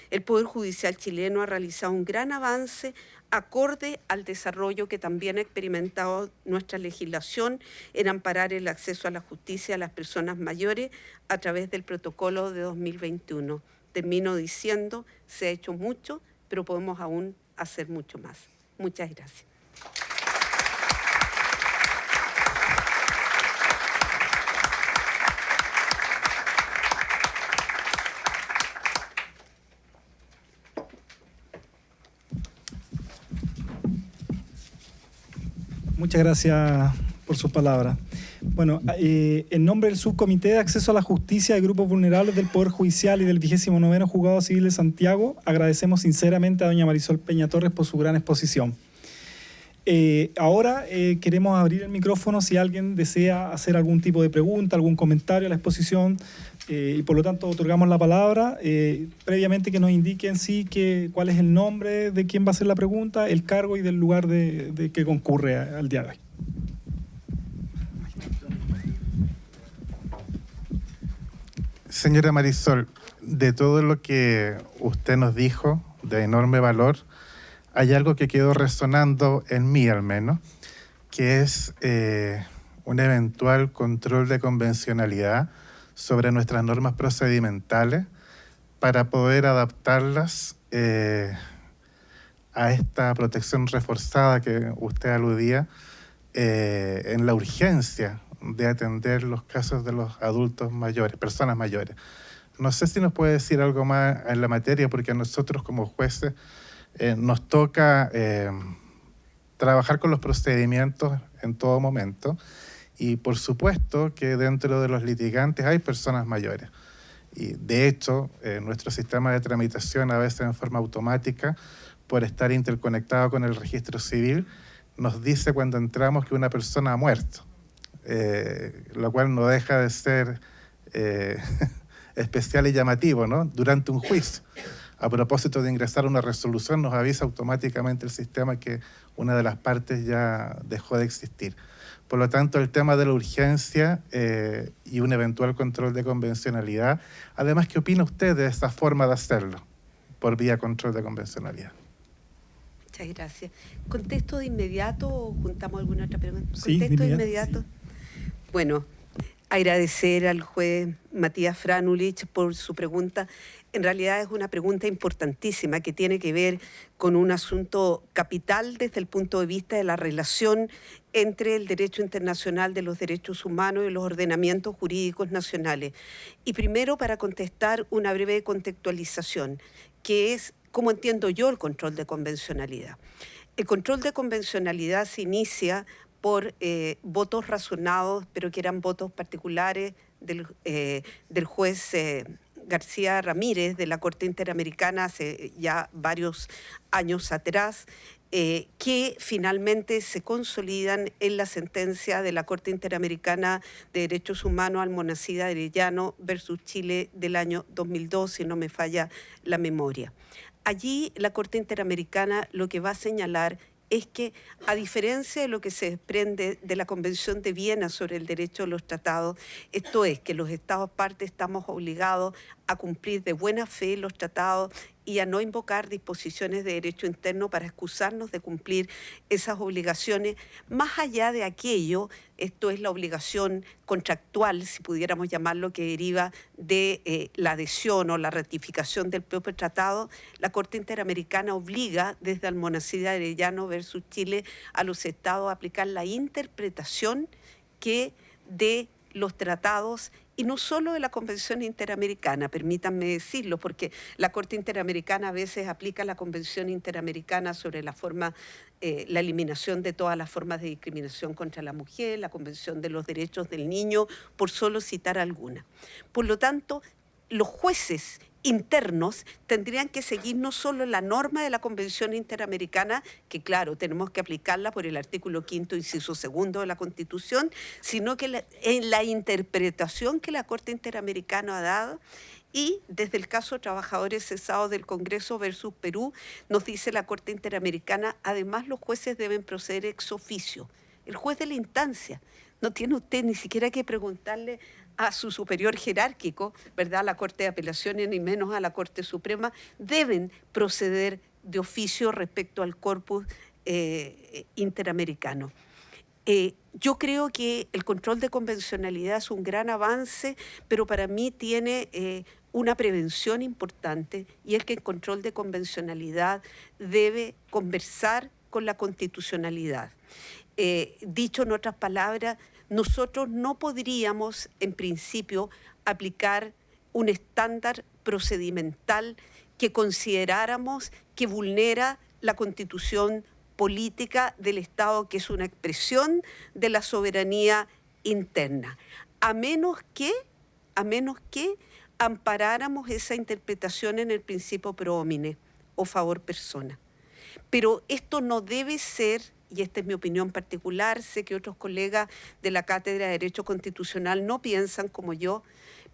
El Poder Judicial chileno ha realizado un gran avance acorde al desarrollo que también ha experimentado nuestra legislación en amparar el acceso a la justicia a las personas mayores a través del protocolo de 2021. Termino diciendo, se ha hecho mucho, pero podemos aún hacer mucho más. Muchas gracias. Muchas gracias por sus palabras. Bueno, en nombre del Subcomité de Acceso a la Justicia de Grupos Vulnerables del Poder Judicial y del 29º Juzgado Civil de Santiago, agradecemos sinceramente a doña Marisol Peña Torres por su gran exposición. Ahora queremos abrir el micrófono si alguien desea hacer algún tipo de pregunta, algún comentario a la exposición, y por lo tanto otorgamos la palabra. Previamente que nos indiquen cuál es el nombre de quién va a hacer la pregunta, el cargo y del lugar de que concurre al día de hoy. Señora Marisol, de todo lo que usted nos dijo, de enorme valor, hay algo que quedó resonando en mí al menos, que es un eventual control de convencionalidad sobre nuestras normas procedimentales para poder adaptarlas a esta protección reforzada que usted aludía en la urgencia de atender los casos de los adultos mayores, personas mayores. No sé si nos puede decir algo más en la materia, porque a nosotros como jueces nos toca trabajar con los procedimientos en todo momento, y por supuesto que dentro de los litigantes hay personas mayores. Y de hecho, nuestro sistema de tramitación, a veces en forma automática, por estar interconectado con el registro civil, nos dice cuando entramos que una persona ha muerto. Lo cual no deja de ser especial y llamativo, ¿no? Durante un juicio. A propósito de ingresar una resolución, nos avisa automáticamente el sistema que una de las partes ya dejó de existir. Por lo tanto, el tema de la urgencia y un eventual control de convencionalidad. Además, ¿qué opina usted de esa forma de hacerlo por vía control de convencionalidad? Muchas gracias. ¿Contesto de inmediato o juntamos alguna otra pregunta? Sí, ¿Contesto de inmediato? Sí. Bueno, agradecer al juez Matías Franulich por su pregunta. En realidad es una pregunta importantísima que tiene que ver con un asunto capital desde el punto de vista de la relación entre el derecho internacional de los derechos humanos y los ordenamientos jurídicos nacionales. Y primero, para contestar, una breve contextualización, que es cómo entiendo yo el control de convencionalidad. El control de convencionalidad se inicia por votos razonados, pero que eran votos particulares del juez García Ramírez de la Corte Interamericana hace ya varios años atrás, que finalmente se consolidan en la sentencia de la Corte Interamericana de Derechos Humanos Almonacida Arellano versus Chile del año 2002, si no me falla la memoria. Allí la Corte Interamericana lo que va a señalar es que, a diferencia de lo que se desprende de la Convención de Viena sobre el derecho de los tratados, esto es que los Estados partes estamos obligados a cumplir de buena fe los tratados y a no invocar disposiciones de derecho interno para excusarnos de cumplir esas obligaciones. Más allá de aquello, esto es la obligación contractual, si pudiéramos llamarlo, que deriva de la adhesión o la ratificación del propio tratado, la Corte Interamericana obliga desde Almonacida Arellano versus Chile a los Estados a aplicar la interpretación que de los tratados y no solo de la Convención Interamericana, permítanme decirlo, porque la Corte Interamericana a veces aplica la Convención Interamericana sobre la eliminación de todas las formas de discriminación contra la mujer, la Convención de los Derechos del Niño, por solo citar alguna. Por lo tanto, los jueces internos tendrían que seguir no solo la norma de la Convención Interamericana, que claro, tenemos que aplicarla por el artículo 5º, inciso 2 de la Constitución, sino que en la interpretación que la Corte Interamericana ha dado. Y desde el caso Trabajadores Cesados del Congreso versus Perú, nos dice la Corte Interamericana, además los jueces deben proceder ex oficio. El juez de la instancia, no tiene usted ni siquiera que preguntarle a su superior jerárquico, ¿verdad?, a la Corte de Apelaciones, ni menos a la Corte Suprema, deben proceder de oficio respecto al corpus interamericano. Yo creo que el control de convencionalidad es un gran avance, pero para mí tiene una prevención importante, y es que el control de convencionalidad debe conversar con la constitucionalidad. Dicho en otras palabras, nosotros no podríamos, en principio, aplicar un estándar procedimental que consideráramos que vulnera la Constitución política del Estado, que es una expresión de la soberanía interna, a menos que amparáramos esa interpretación en el principio pro homine o favor persona. Pero esto no debe ser, y esta es mi opinión particular, sé que otros colegas de la Cátedra de Derecho Constitucional no piensan como yo,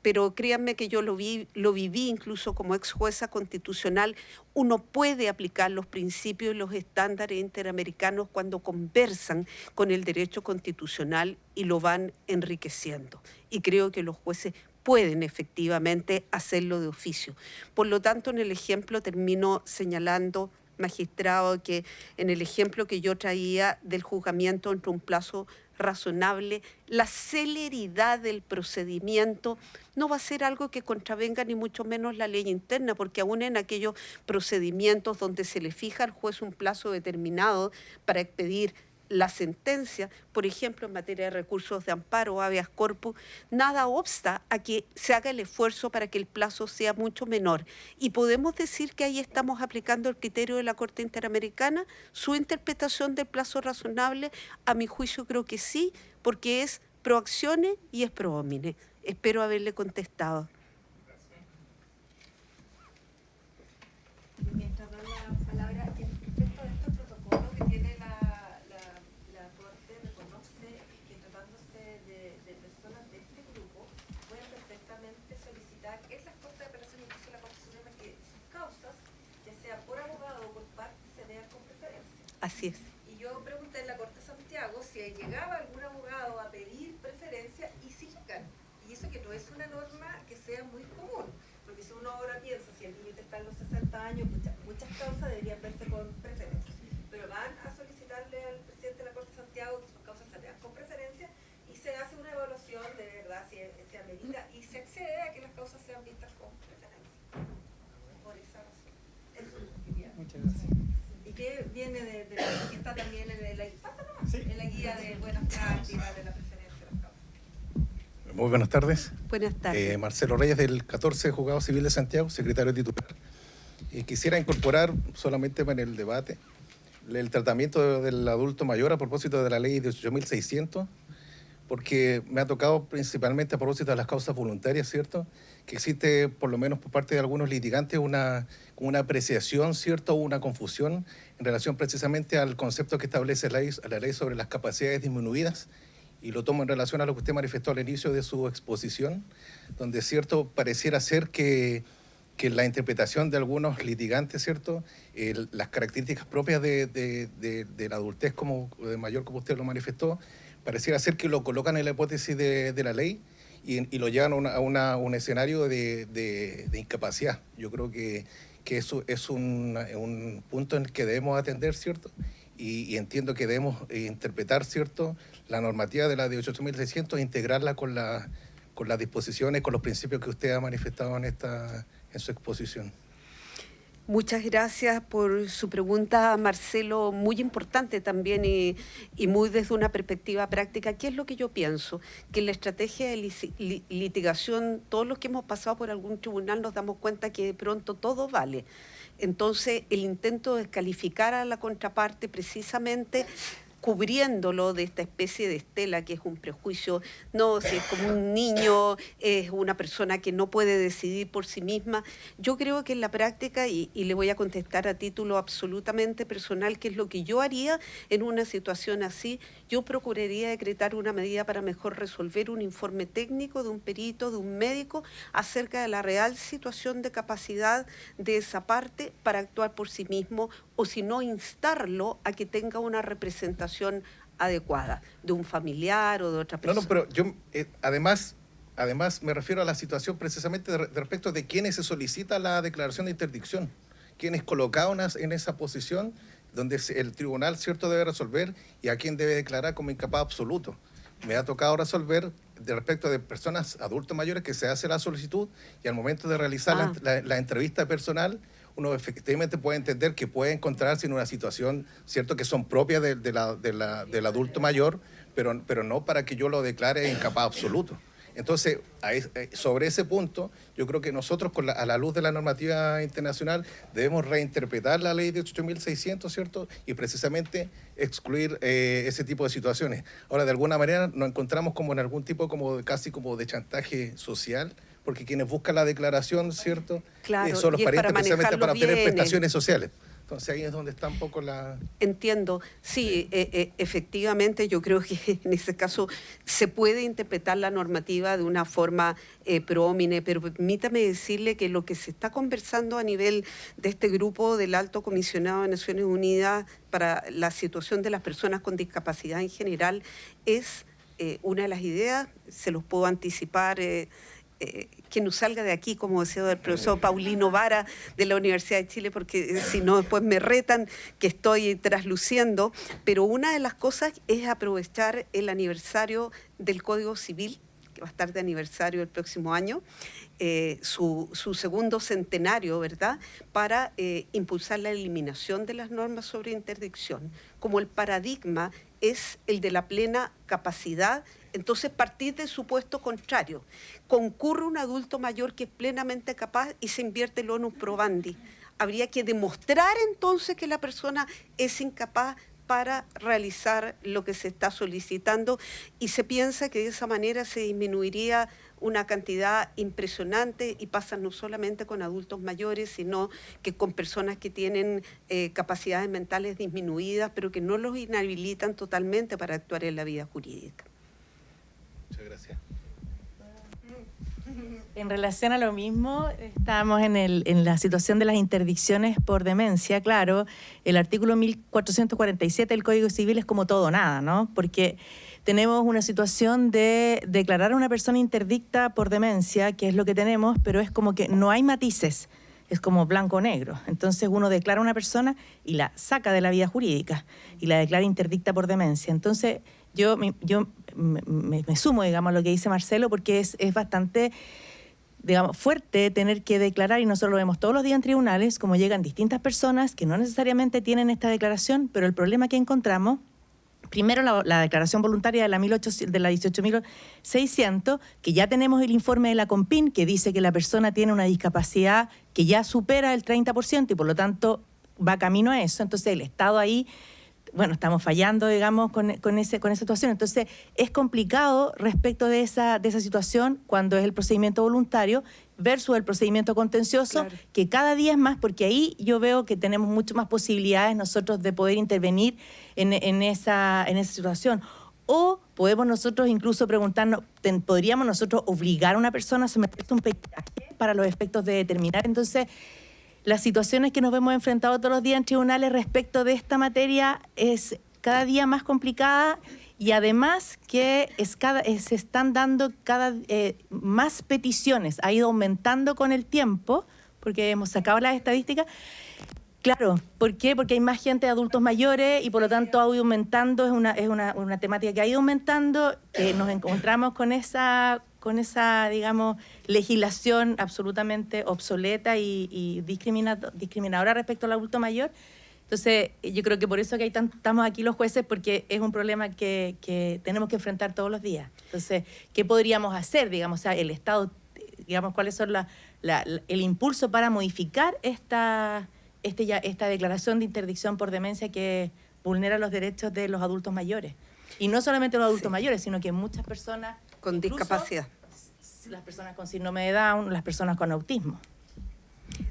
pero créanme que yo lo viví incluso como ex jueza constitucional. Uno puede aplicar los principios y los estándares interamericanos cuando conversan con el derecho constitucional y lo van enriqueciendo. Y creo que los jueces pueden efectivamente hacerlo de oficio. Por lo tanto, en el ejemplo termino señalando, magistrado, que en el ejemplo que yo traía del juzgamiento entre un plazo razonable, la celeridad del procedimiento no va a ser algo que contravenga ni mucho menos la ley interna, porque aún en aquellos procedimientos donde se le fija al juez un plazo determinado para expedir la sentencia, por ejemplo, en materia de recursos de amparo o habeas corpus, nada obsta a que se haga el esfuerzo para que el plazo sea mucho menor. Y podemos decir que ahí estamos aplicando el criterio de la Corte Interamericana, su interpretación del plazo razonable. A mi juicio creo que sí, porque es pro actione y es pro homine. Espero haberle contestado. Mientras doy la palabra, respecto a este protocolo que tiene la Corte, reconoce que tratándose de personas de este grupo pueden perfectamente solicitar en las Cortes de Apelación, incluso la Corte Suprema, que sus causas, ya sea por abogado o por parte, se vean con preferencia. Así es. Y yo pregunté en la Corte de Santiago si llegaba algún abogado a pedir preferencia, y si llegan. Y eso que no es una norma que sea muy común, porque si uno ahora piensa, si el límite está en los 60 años, muchas causas deberían verse con preferencia. Pero van a solicitarle al presidente de la Corte de Santiago que sus causas se vean con preferencia, y se hace una evaluación de verdad si se amerita, y se accede a que las causas sean vistas con preferencia. Por esa razón. Eso es lo que quería. Muchas gracias. Y que viene que está también en la guía de buenas prácticas de la preferencia de las causas. Muy buenas tardes. Buenas tardes. Marcelo Reyes, del 14 Juzgado Civil de Santiago, secretario titular. Quisiera incorporar solamente para el debate el tratamiento del adulto mayor a propósito de la ley 18.600, porque me ha tocado principalmente a propósito de las causas voluntarias, ¿cierto?, que existe, por lo menos por parte de algunos litigantes, una apreciación, ¿cierto?, una confusión en relación precisamente al concepto que establece la ley sobre las capacidades disminuidas, y lo tomo en relación a lo que usted manifestó al inicio de su exposición, donde, ¿cierto?, pareciera ser que la interpretación de algunos litigantes, ¿cierto?, las características propias de la adultez de mayor, como usted lo manifestó, pareciera ser que lo colocan en la hipótesis de la ley y lo llevan a un escenario de incapacidad. Yo creo que eso es un punto en el que debemos atender, ¿cierto?, y entiendo que debemos interpretar, ¿cierto?, la normativa de la 18.600 e integrarla con las disposiciones, con los principios que usted ha manifestado en su exposición. Muchas gracias por su pregunta, Marcelo, muy importante también y muy desde una perspectiva práctica. ¿Qué es lo que yo pienso? Que en la estrategia de litigación, todos los que hemos pasado por algún tribunal nos damos cuenta que de pronto todo vale. Entonces, el intento de descalificar a la contraparte precisamente cubriéndolo de esta especie de estela que es un prejuicio, no, si es como un niño, es una persona que no puede decidir por sí misma. Yo creo que en la práctica, y le voy a contestar a título absolutamente personal, que es lo que yo haría en una situación así, yo procuraría decretar una medida para mejor resolver un informe técnico de un perito, de un médico, acerca de la real situación de capacidad de esa parte para actuar por sí mismo, o si no, instarlo a que tenga una representación adecuada de un familiar o de otra persona. No, pero yo además me refiero a la situación precisamente de respecto de quienes se solicita la declaración de interdicción, quienes colocados en esa posición donde el tribunal, cierto, debe resolver y a quien debe declarar como incapaz absoluto. Me ha tocado resolver de respecto de personas adultos mayores que se hace la solicitud y al momento de realizar la entrevista personal, uno efectivamente puede entender que puede encontrarse en una situación, cierto, que son propias del adulto mayor, pero no para que yo lo declare incapaz absoluto. Entonces, sobre ese punto, yo creo que nosotros, a la luz de la normativa internacional, debemos reinterpretar la ley de 8.600, ¿cierto? Y precisamente excluir ese tipo de situaciones. Ahora, de alguna manera, nos encontramos como en algún tipo casi como de chantaje social, porque quienes buscan la declaración, ¿cierto? Claro, son los parientes precisamente para obtener bienes. prestaciones sociales. Entonces ahí es donde está un poco la... Entiendo, sí, efectivamente yo creo que en ese caso se puede interpretar la normativa de una forma pro homine, pero permítame decirle que lo que se está conversando a nivel de este grupo del Alto Comisionado de Naciones Unidas para la situación de las personas con discapacidad en general es una de las ideas, se los puedo anticipar, que nos salga de aquí, como decía el profesor Paulino Vara de la Universidad de Chile, porque si no después me retan que estoy trasluciendo, pero una de las cosas es aprovechar el aniversario del Código Civil, que va a estar de aniversario el próximo año, su segundo centenario, ¿verdad?, para impulsar la eliminación de las normas sobre interdicción, como el paradigma es el de la plena capacidad. Entonces, partir del supuesto contrario. Concurre un adulto mayor que es plenamente capaz y se invierte el onus probandi. Habría que demostrar entonces que la persona es incapaz para realizar lo que se está solicitando y se piensa que de esa manera se disminuiría una cantidad impresionante y pasa no solamente con adultos mayores, sino que con personas que tienen capacidades mentales disminuidas, pero que no los inhabilitan totalmente para actuar en la vida jurídica. Muchas gracias. En relación a lo mismo, estamos en la situación de las interdicciones por demencia. Claro, el artículo 1447 del Código Civil es como todo o nada, ¿no? Porque tenemos una situación de declarar a una persona interdicta por demencia, que es lo que tenemos, pero es como que no hay matices, es como blanco o negro. Entonces uno declara a una persona y la saca de la vida jurídica y la declara interdicta por demencia. Entonces yo me sumo, digamos, a lo que dice Marcelo, porque es bastante, digamos, fuerte tener que declarar, y nosotros lo vemos todos los días en tribunales, como llegan distintas personas que no necesariamente tienen esta declaración, pero el problema que encontramos, primero la declaración voluntaria de la 18.600, que ya tenemos el informe de la COMPIN, que dice que la persona tiene una discapacidad que ya supera el 30% y por lo tanto va camino a eso. Entonces el Estado ahí, bueno, estamos fallando, digamos, con esa situación. Entonces, es complicado respecto de esa situación cuando es el procedimiento voluntario versus el procedimiento contencioso, claro, que cada día es más, porque ahí yo veo que tenemos mucho más posibilidades nosotros de poder intervenir en esa situación. O podemos nosotros incluso preguntarnos, ¿podríamos nosotros obligar a una persona a someterse a un peritaje para los efectos de determinar? Entonces, las situaciones que nos vemos enfrentados todos los días en tribunales respecto de esta materia es cada día más complicada y además que se están dando más peticiones. Ha ido aumentando con el tiempo, porque hemos sacado las estadísticas. Claro, ¿por qué? Porque hay más gente de adultos mayores y por lo tanto ha ido aumentando, es una temática que ha ido aumentando, que nos encontramos con esa digamos, legislación absolutamente obsoleta y discriminadora respecto al adulto mayor. Entonces, yo creo que por eso que estamos aquí los jueces, porque es un problema que tenemos que enfrentar todos los días. Entonces, ¿qué podríamos hacer? Digamos, o sea, el Estado, digamos, ¿cuáles son el impulso para modificar esta declaración de interdicción por demencia que vulnera los derechos de los adultos mayores? Y no solamente los adultos mayores, sino que muchas personas con discapacidad. Las personas con síndrome de Down, las personas con autismo.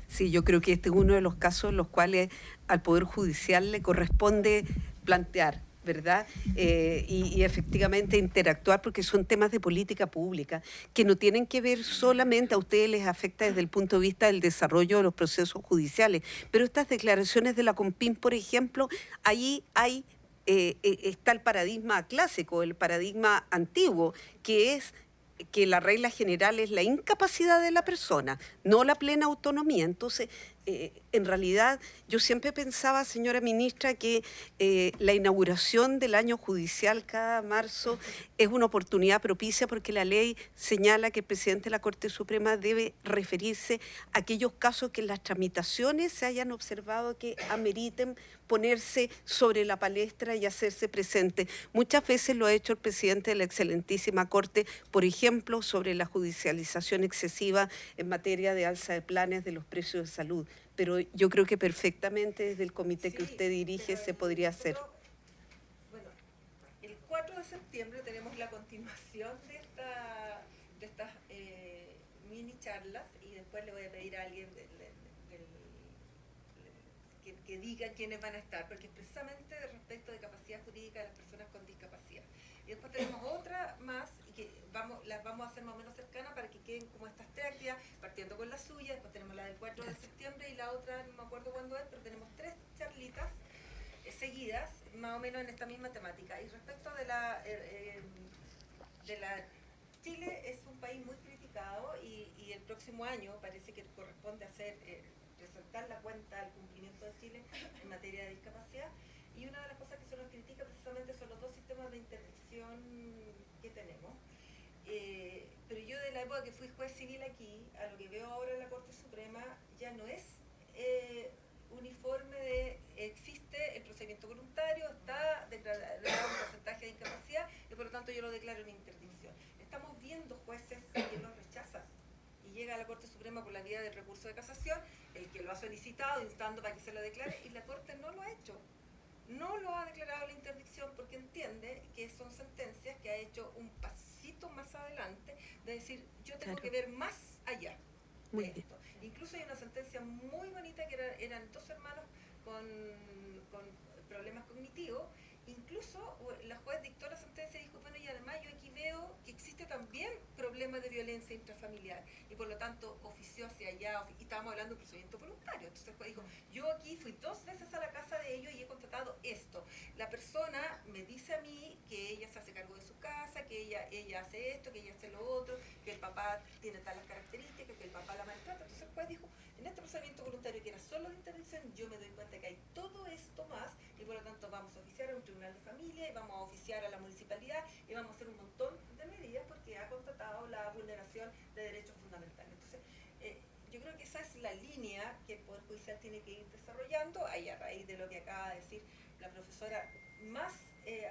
Sí, yo creo que este es uno de los casos en los cuales al Poder Judicial le corresponde plantear, ¿verdad? Y efectivamente interactuar, porque son temas de política pública que no tienen que ver solamente, a ustedes les afecta desde el punto de vista del desarrollo de los procesos judiciales, pero estas declaraciones de la CONPIN, por ejemplo, ahí está el paradigma clásico, el paradigma antiguo, que es que la regla general es la incapacidad de la persona, no la plena autonomía. Entonces, en realidad, yo siempre pensaba, señora ministra, que la inauguración del año judicial cada marzo es una oportunidad propicia, porque la ley señala que el presidente de la Corte Suprema debe referirse a aquellos casos que en las tramitaciones se hayan observado que ameriten ponerse sobre la palestra y hacerse presente. Muchas veces lo ha hecho el presidente de la excelentísima Corte, por ejemplo, sobre la judicialización excesiva en materia de alza de planes de los precios de salud. Pero yo creo que perfectamente desde el comité que usted dirige se podría hacer. Bueno, el 4 de septiembre tenemos la continuación de estas mini charlas, y después le voy a pedir a alguien que diga quiénes van a estar, porque es precisamente respecto de capacidad jurídica de las personas con discapacidad. Y después tenemos otra más, y que las vamos a hacer más o menos cercanas para que queden como estas tres actividades, partiendo con la suya. Después tenemos la del 4 de septiembre y la otra, no me acuerdo cuándo es, pero tenemos 3 charlitas seguidas, más o menos en esta misma temática. Y respecto de la Chile es un país muy criticado, y el próximo año parece que corresponde hacer presentar la cuenta del cumplimiento de Chile en materia de discapacidad, y una de las cosas que se nos critica precisamente son los dos sistemas de interdicción que tenemos. Pero yo, de la época que fui juez civil aquí, a lo que veo ahora en la Corte Suprema, ya no es uniforme existe el procedimiento voluntario, está declarado un porcentaje de discapacidad, y por lo tanto yo lo declaro en interdicción. Estamos viendo jueces que lo rechazan, y llega a la Corte Suprema por la vía del recurso de casación, el que lo ha solicitado, instando para que se lo declare, y la Corte no lo ha hecho. No lo ha declarado la interdicción, porque entiende que son sentencias que ha hecho un pasito más adelante, de decir, yo tengo que ver más allá de esto. Incluso hay una sentencia muy bonita que eran 2 hermanos con problemas cognitivos. Incluso la juez dictó la sentencia y dijo, bueno, y además yo aquí veo que existe también problemas de violencia intrafamiliar, y por lo tanto ofició hacia allá, y estábamos hablando de un procedimiento voluntario. Entonces el juez dijo, yo aquí fui 2 veces a la casa de ellos y he constatado esto. La persona me dice a mí que ella se hace cargo de su casa, que ella hace esto, que ella hace lo otro, que el papá tiene tales características, que el papá la maltrata. Entonces el juez dijo, en este procedimiento voluntario que era solo de interdicción, yo me doy cuenta que hay todo esto más, y por lo tanto vamos a oficiar a un tribunal de familia, y vamos a oficiar a la municipalidad, y vamos a hacer un montón de medidas porque ha constatado la vulneración de derechos fundamentales. Entonces, yo creo que esa es la línea que el Poder Judicial tiene que ir desarrollando, ahí a raíz de lo que acaba de decir la profesora, más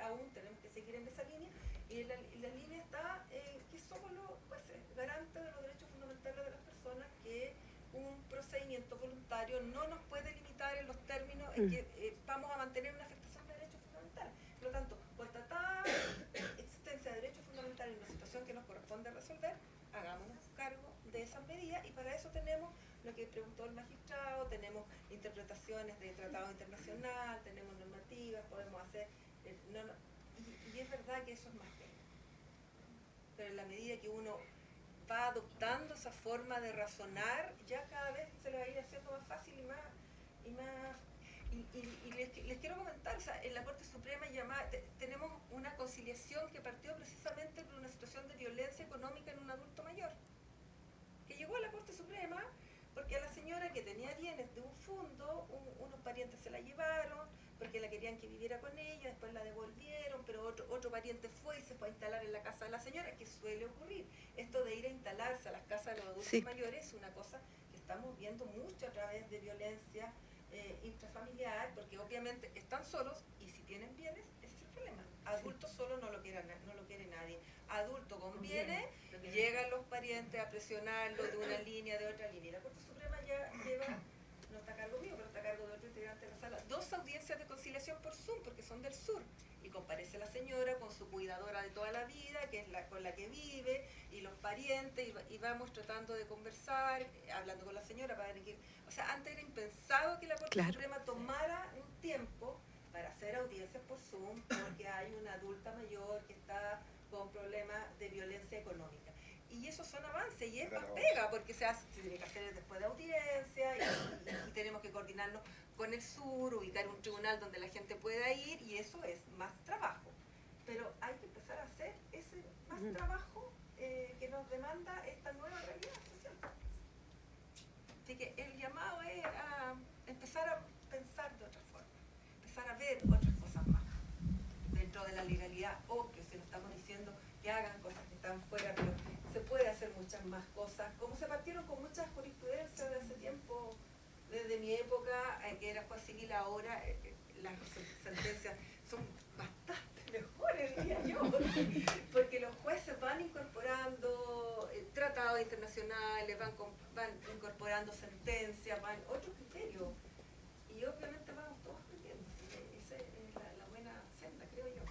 aún tenemos que seguir en esa línea, y la línea está que somos los jueces garantes de los derechos fundamentales de las personas, que un procedimiento voluntario no nos puede limitar en los términos en que vamos a mantener una afectación de derechos fundamentales. Por lo tanto, constatada existencia de derechos fundamentales en una situación que nos corresponde resolver, hagámonos cargo de esas medidas, y para eso tenemos lo que preguntó el magistrado, tenemos interpretaciones de tratado internacional, tenemos normativas, podemos hacer... y es verdad que eso es más técnico. Pero en la medida que uno va adoptando esa forma de razonar, ya cada vez se le va a ir haciendo más fácil y les quiero comentar, o sea, en la Corte Suprema tenemos una conciliación que partió precisamente por una situación de violencia económica en un adulto mayor, que llegó a la Corte Suprema porque a la señora que tenía bienes de un fondo, unos parientes se la llevaron, por porque la querían que viviera con ella, después la devolvieron, pero otro pariente fue y se fue a instalar en la casa de la señora, que suele ocurrir. Esto de ir a instalarse a las casas de los adultos mayores es una cosa que estamos viendo mucho a través de violencia intrafamiliar, porque obviamente están solos y si tienen bienes, ese es el problema. Adultos solos no lo quiere nadie. Adulto con bienes, llegan los parientes a presionarlo de una línea, de otra línea. Y la Corte Suprema ya lleva, no está a cargo mío, pero está a cargo de otro integrante de la sala, 2 audiencias de conciliación por Zoom, porque son del sur. Y comparece la señora con su cuidadora de toda la vida, que es con la que vive, y los parientes, y vamos tratando de conversar, hablando con la señora para ver que... O sea, antes era impensado que la Corte Suprema tomara un tiempo para hacer audiencias por Zoom, porque hay una adulta mayor que está con problemas de violencia económica. Y esos son avances, y es más pega, porque se tiene que hacer después de audiencia, y tenemos que coordinarnos con el sur, ubicar un tribunal donde la gente pueda ir, y eso es más trabajo. Pero hay que empezar a hacer ese más trabajo que nos demanda esta nueva realidad social. Así que el llamado es a empezar a pensar de otra forma, empezar a ver otras cosas más dentro de la legalidad. Obvio, si no estamos diciendo que hagan cosas que están fuera, pero se puede hacer muchas más cosas, como se partieron con muchas jurisprudencias de hace tiempo, desde mi época, que era juez civil, ahora las sentencias son bastante mejores, diría yo, porque los jueces van incorporando tratados internacionales, van incorporando sentencias, van otros criterios, y obviamente vamos todos aprendiendo. Esa es la buena senda, creo yo.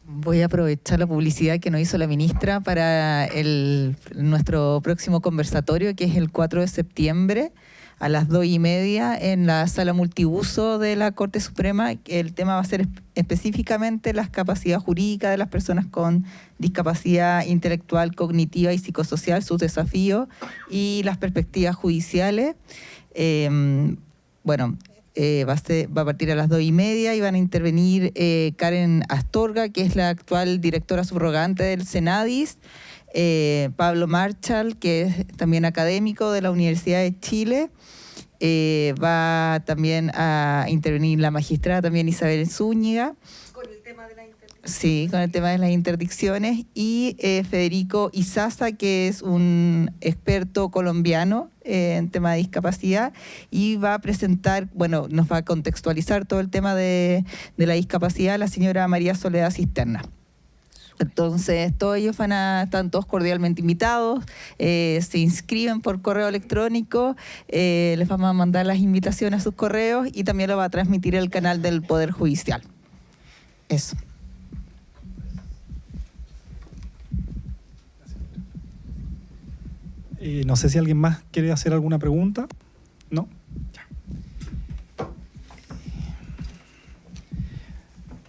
Voy a aprovechar la publicidad que nos hizo la ministra para nuestro próximo conversatorio, que es el 4 de septiembre a las 2:30 en la sala multiuso de la Corte Suprema. El tema va a ser específicamente las capacidades jurídicas de las personas con discapacidad intelectual, cognitiva y psicosocial, sus desafíos y las perspectivas judiciales. Va a partir a las 2:30 y van a intervenir Karen Astorga, que es la actual directora subrogante del Senadis, Pablo Marchal, que es también académico de la Universidad de Chile, va también a intervenir la magistrada también Isabel Zúñiga. Con el tema de la interdicción. Sí, con el tema de las interdicciones, y Federico Izaza, que es un experto colombiano en tema de discapacidad, y va a presentar, nos va a contextualizar todo el tema de la discapacidad la señora María Soledad Cisterna. Entonces, todos ellos están todos cordialmente invitados, se inscriben por correo electrónico, les vamos a mandar las invitaciones a sus correos y también lo va a transmitir el canal del Poder Judicial. Eso. No sé si alguien más quiere hacer alguna pregunta. ¿No? Ya.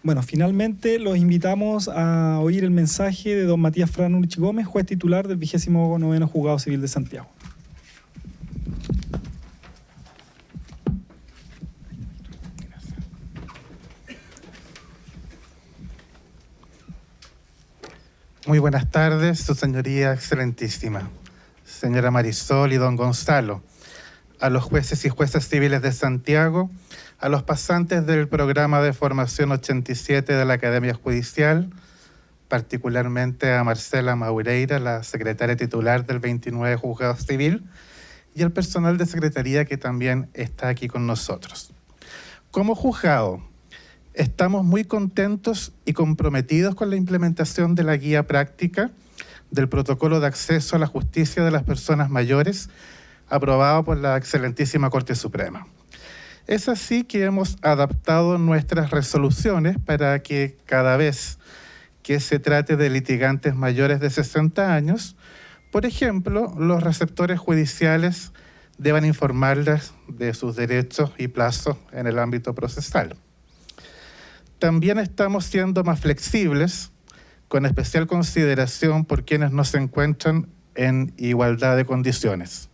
Bueno, finalmente los invitamos a oír el mensaje de don Matías Franurich Gómez, juez titular del 29º Juzgado Civil de Santiago. Muy buenas tardes, su señoría excelentísima, señora Marisol y don Gonzalo, a los jueces y juezas civiles de Santiago, a los pasantes del programa de formación 87 de la Academia Judicial, particularmente a Marcela Maureira, la secretaria titular del 29 Juzgado Civil, y al personal de secretaría que también está aquí con nosotros. Como juzgado, estamos muy contentos y comprometidos con la implementación de la guía práctica del protocolo de acceso a la justicia de las personas mayores, aprobado por la excelentísima Corte Suprema. Es así que hemos adaptado nuestras resoluciones para que cada vez que se trate de litigantes mayores de 60 años, por ejemplo, los receptores judiciales deban informarles de sus derechos y plazos en el ámbito procesal. También estamos siendo más flexibles, con especial consideración por quienes no se encuentran en igualdad de condiciones.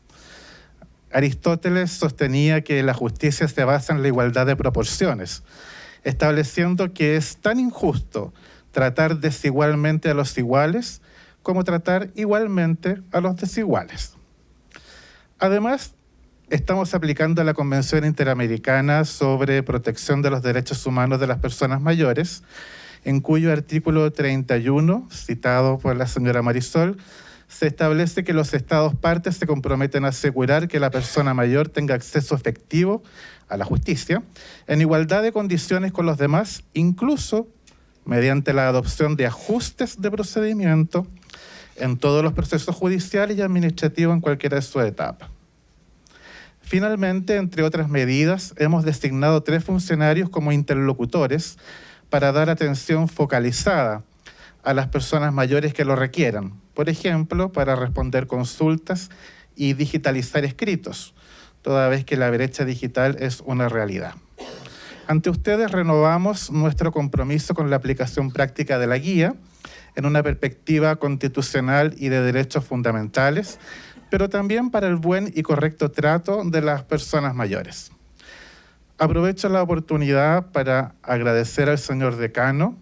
Aristóteles sostenía que la justicia se basa en la igualdad de proporciones, estableciendo que es tan injusto tratar desigualmente a los iguales como tratar igualmente a los desiguales. Además, estamos aplicando la Convención Interamericana sobre Protección de los Derechos Humanos de las Personas Mayores, en cuyo artículo 31, citado por la señora Marisol, se establece que los Estados partes se comprometen a asegurar que la persona mayor tenga acceso efectivo a la justicia en igualdad de condiciones con los demás, incluso mediante la adopción de ajustes de procedimiento en todos los procesos judiciales y administrativos en cualquiera de sus etapas. Finalmente, entre otras medidas, hemos designado 3 funcionarios como interlocutores para dar atención focalizada a las personas mayores que lo requieran. Por ejemplo, para responder consultas y digitalizar escritos, toda vez que la brecha digital es una realidad. Ante ustedes renovamos nuestro compromiso con la aplicación práctica de la guía en una perspectiva constitucional y de derechos fundamentales, pero también para el buen y correcto trato de las personas mayores. Aprovecho la oportunidad para agradecer al señor decano,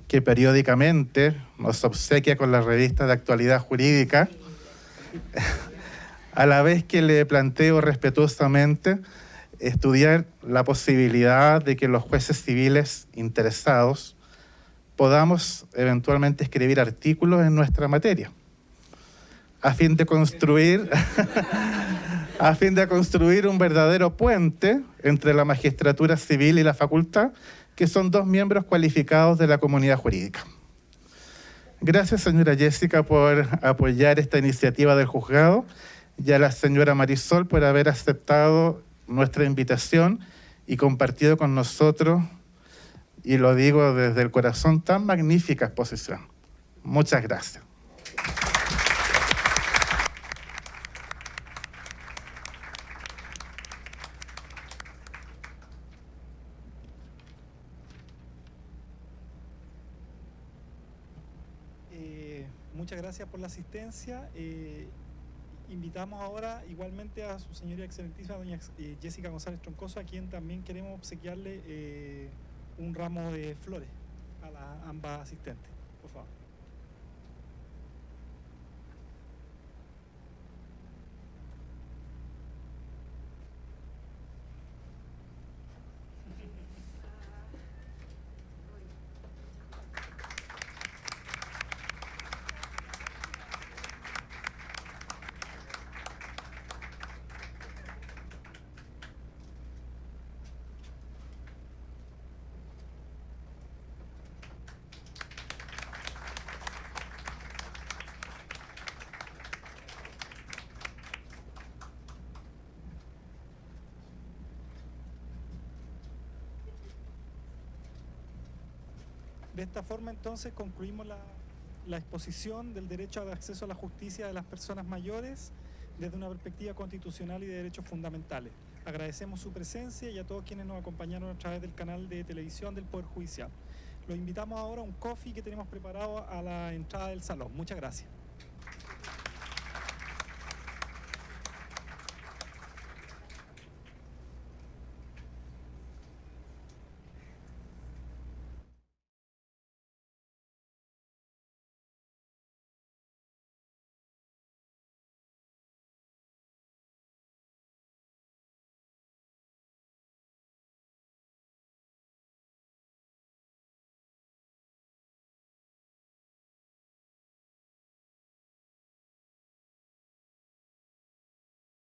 que periódicamente nos obsequia con la revista de actualidad jurídica, a la vez que le planteo respetuosamente estudiar la posibilidad de que los jueces civiles interesados podamos eventualmente escribir artículos en nuestra materia, a fin de construir un verdadero puente entre la magistratura civil y la facultad, que son 2 miembros cualificados de la comunidad jurídica. Gracias, señora Jessica, por apoyar esta iniciativa del juzgado, y a la señora Marisol por haber aceptado nuestra invitación y compartido con nosotros, y lo digo desde el corazón, tan magnífica exposición. Muchas gracias. Muchas gracias por la asistencia. Invitamos ahora igualmente a su señoría excelentísima, doña Jessica González Troncoso, a quien también queremos obsequiarle un ramo de flores a ambas asistentes. Por favor. De esta forma, entonces, concluimos la exposición del derecho de acceso a la justicia de las personas mayores desde una perspectiva constitucional y de derechos fundamentales. Agradecemos su presencia y a todos quienes nos acompañaron a través del canal de televisión del Poder Judicial. Los invitamos ahora a un coffee que tenemos preparado a la entrada del salón. Muchas gracias.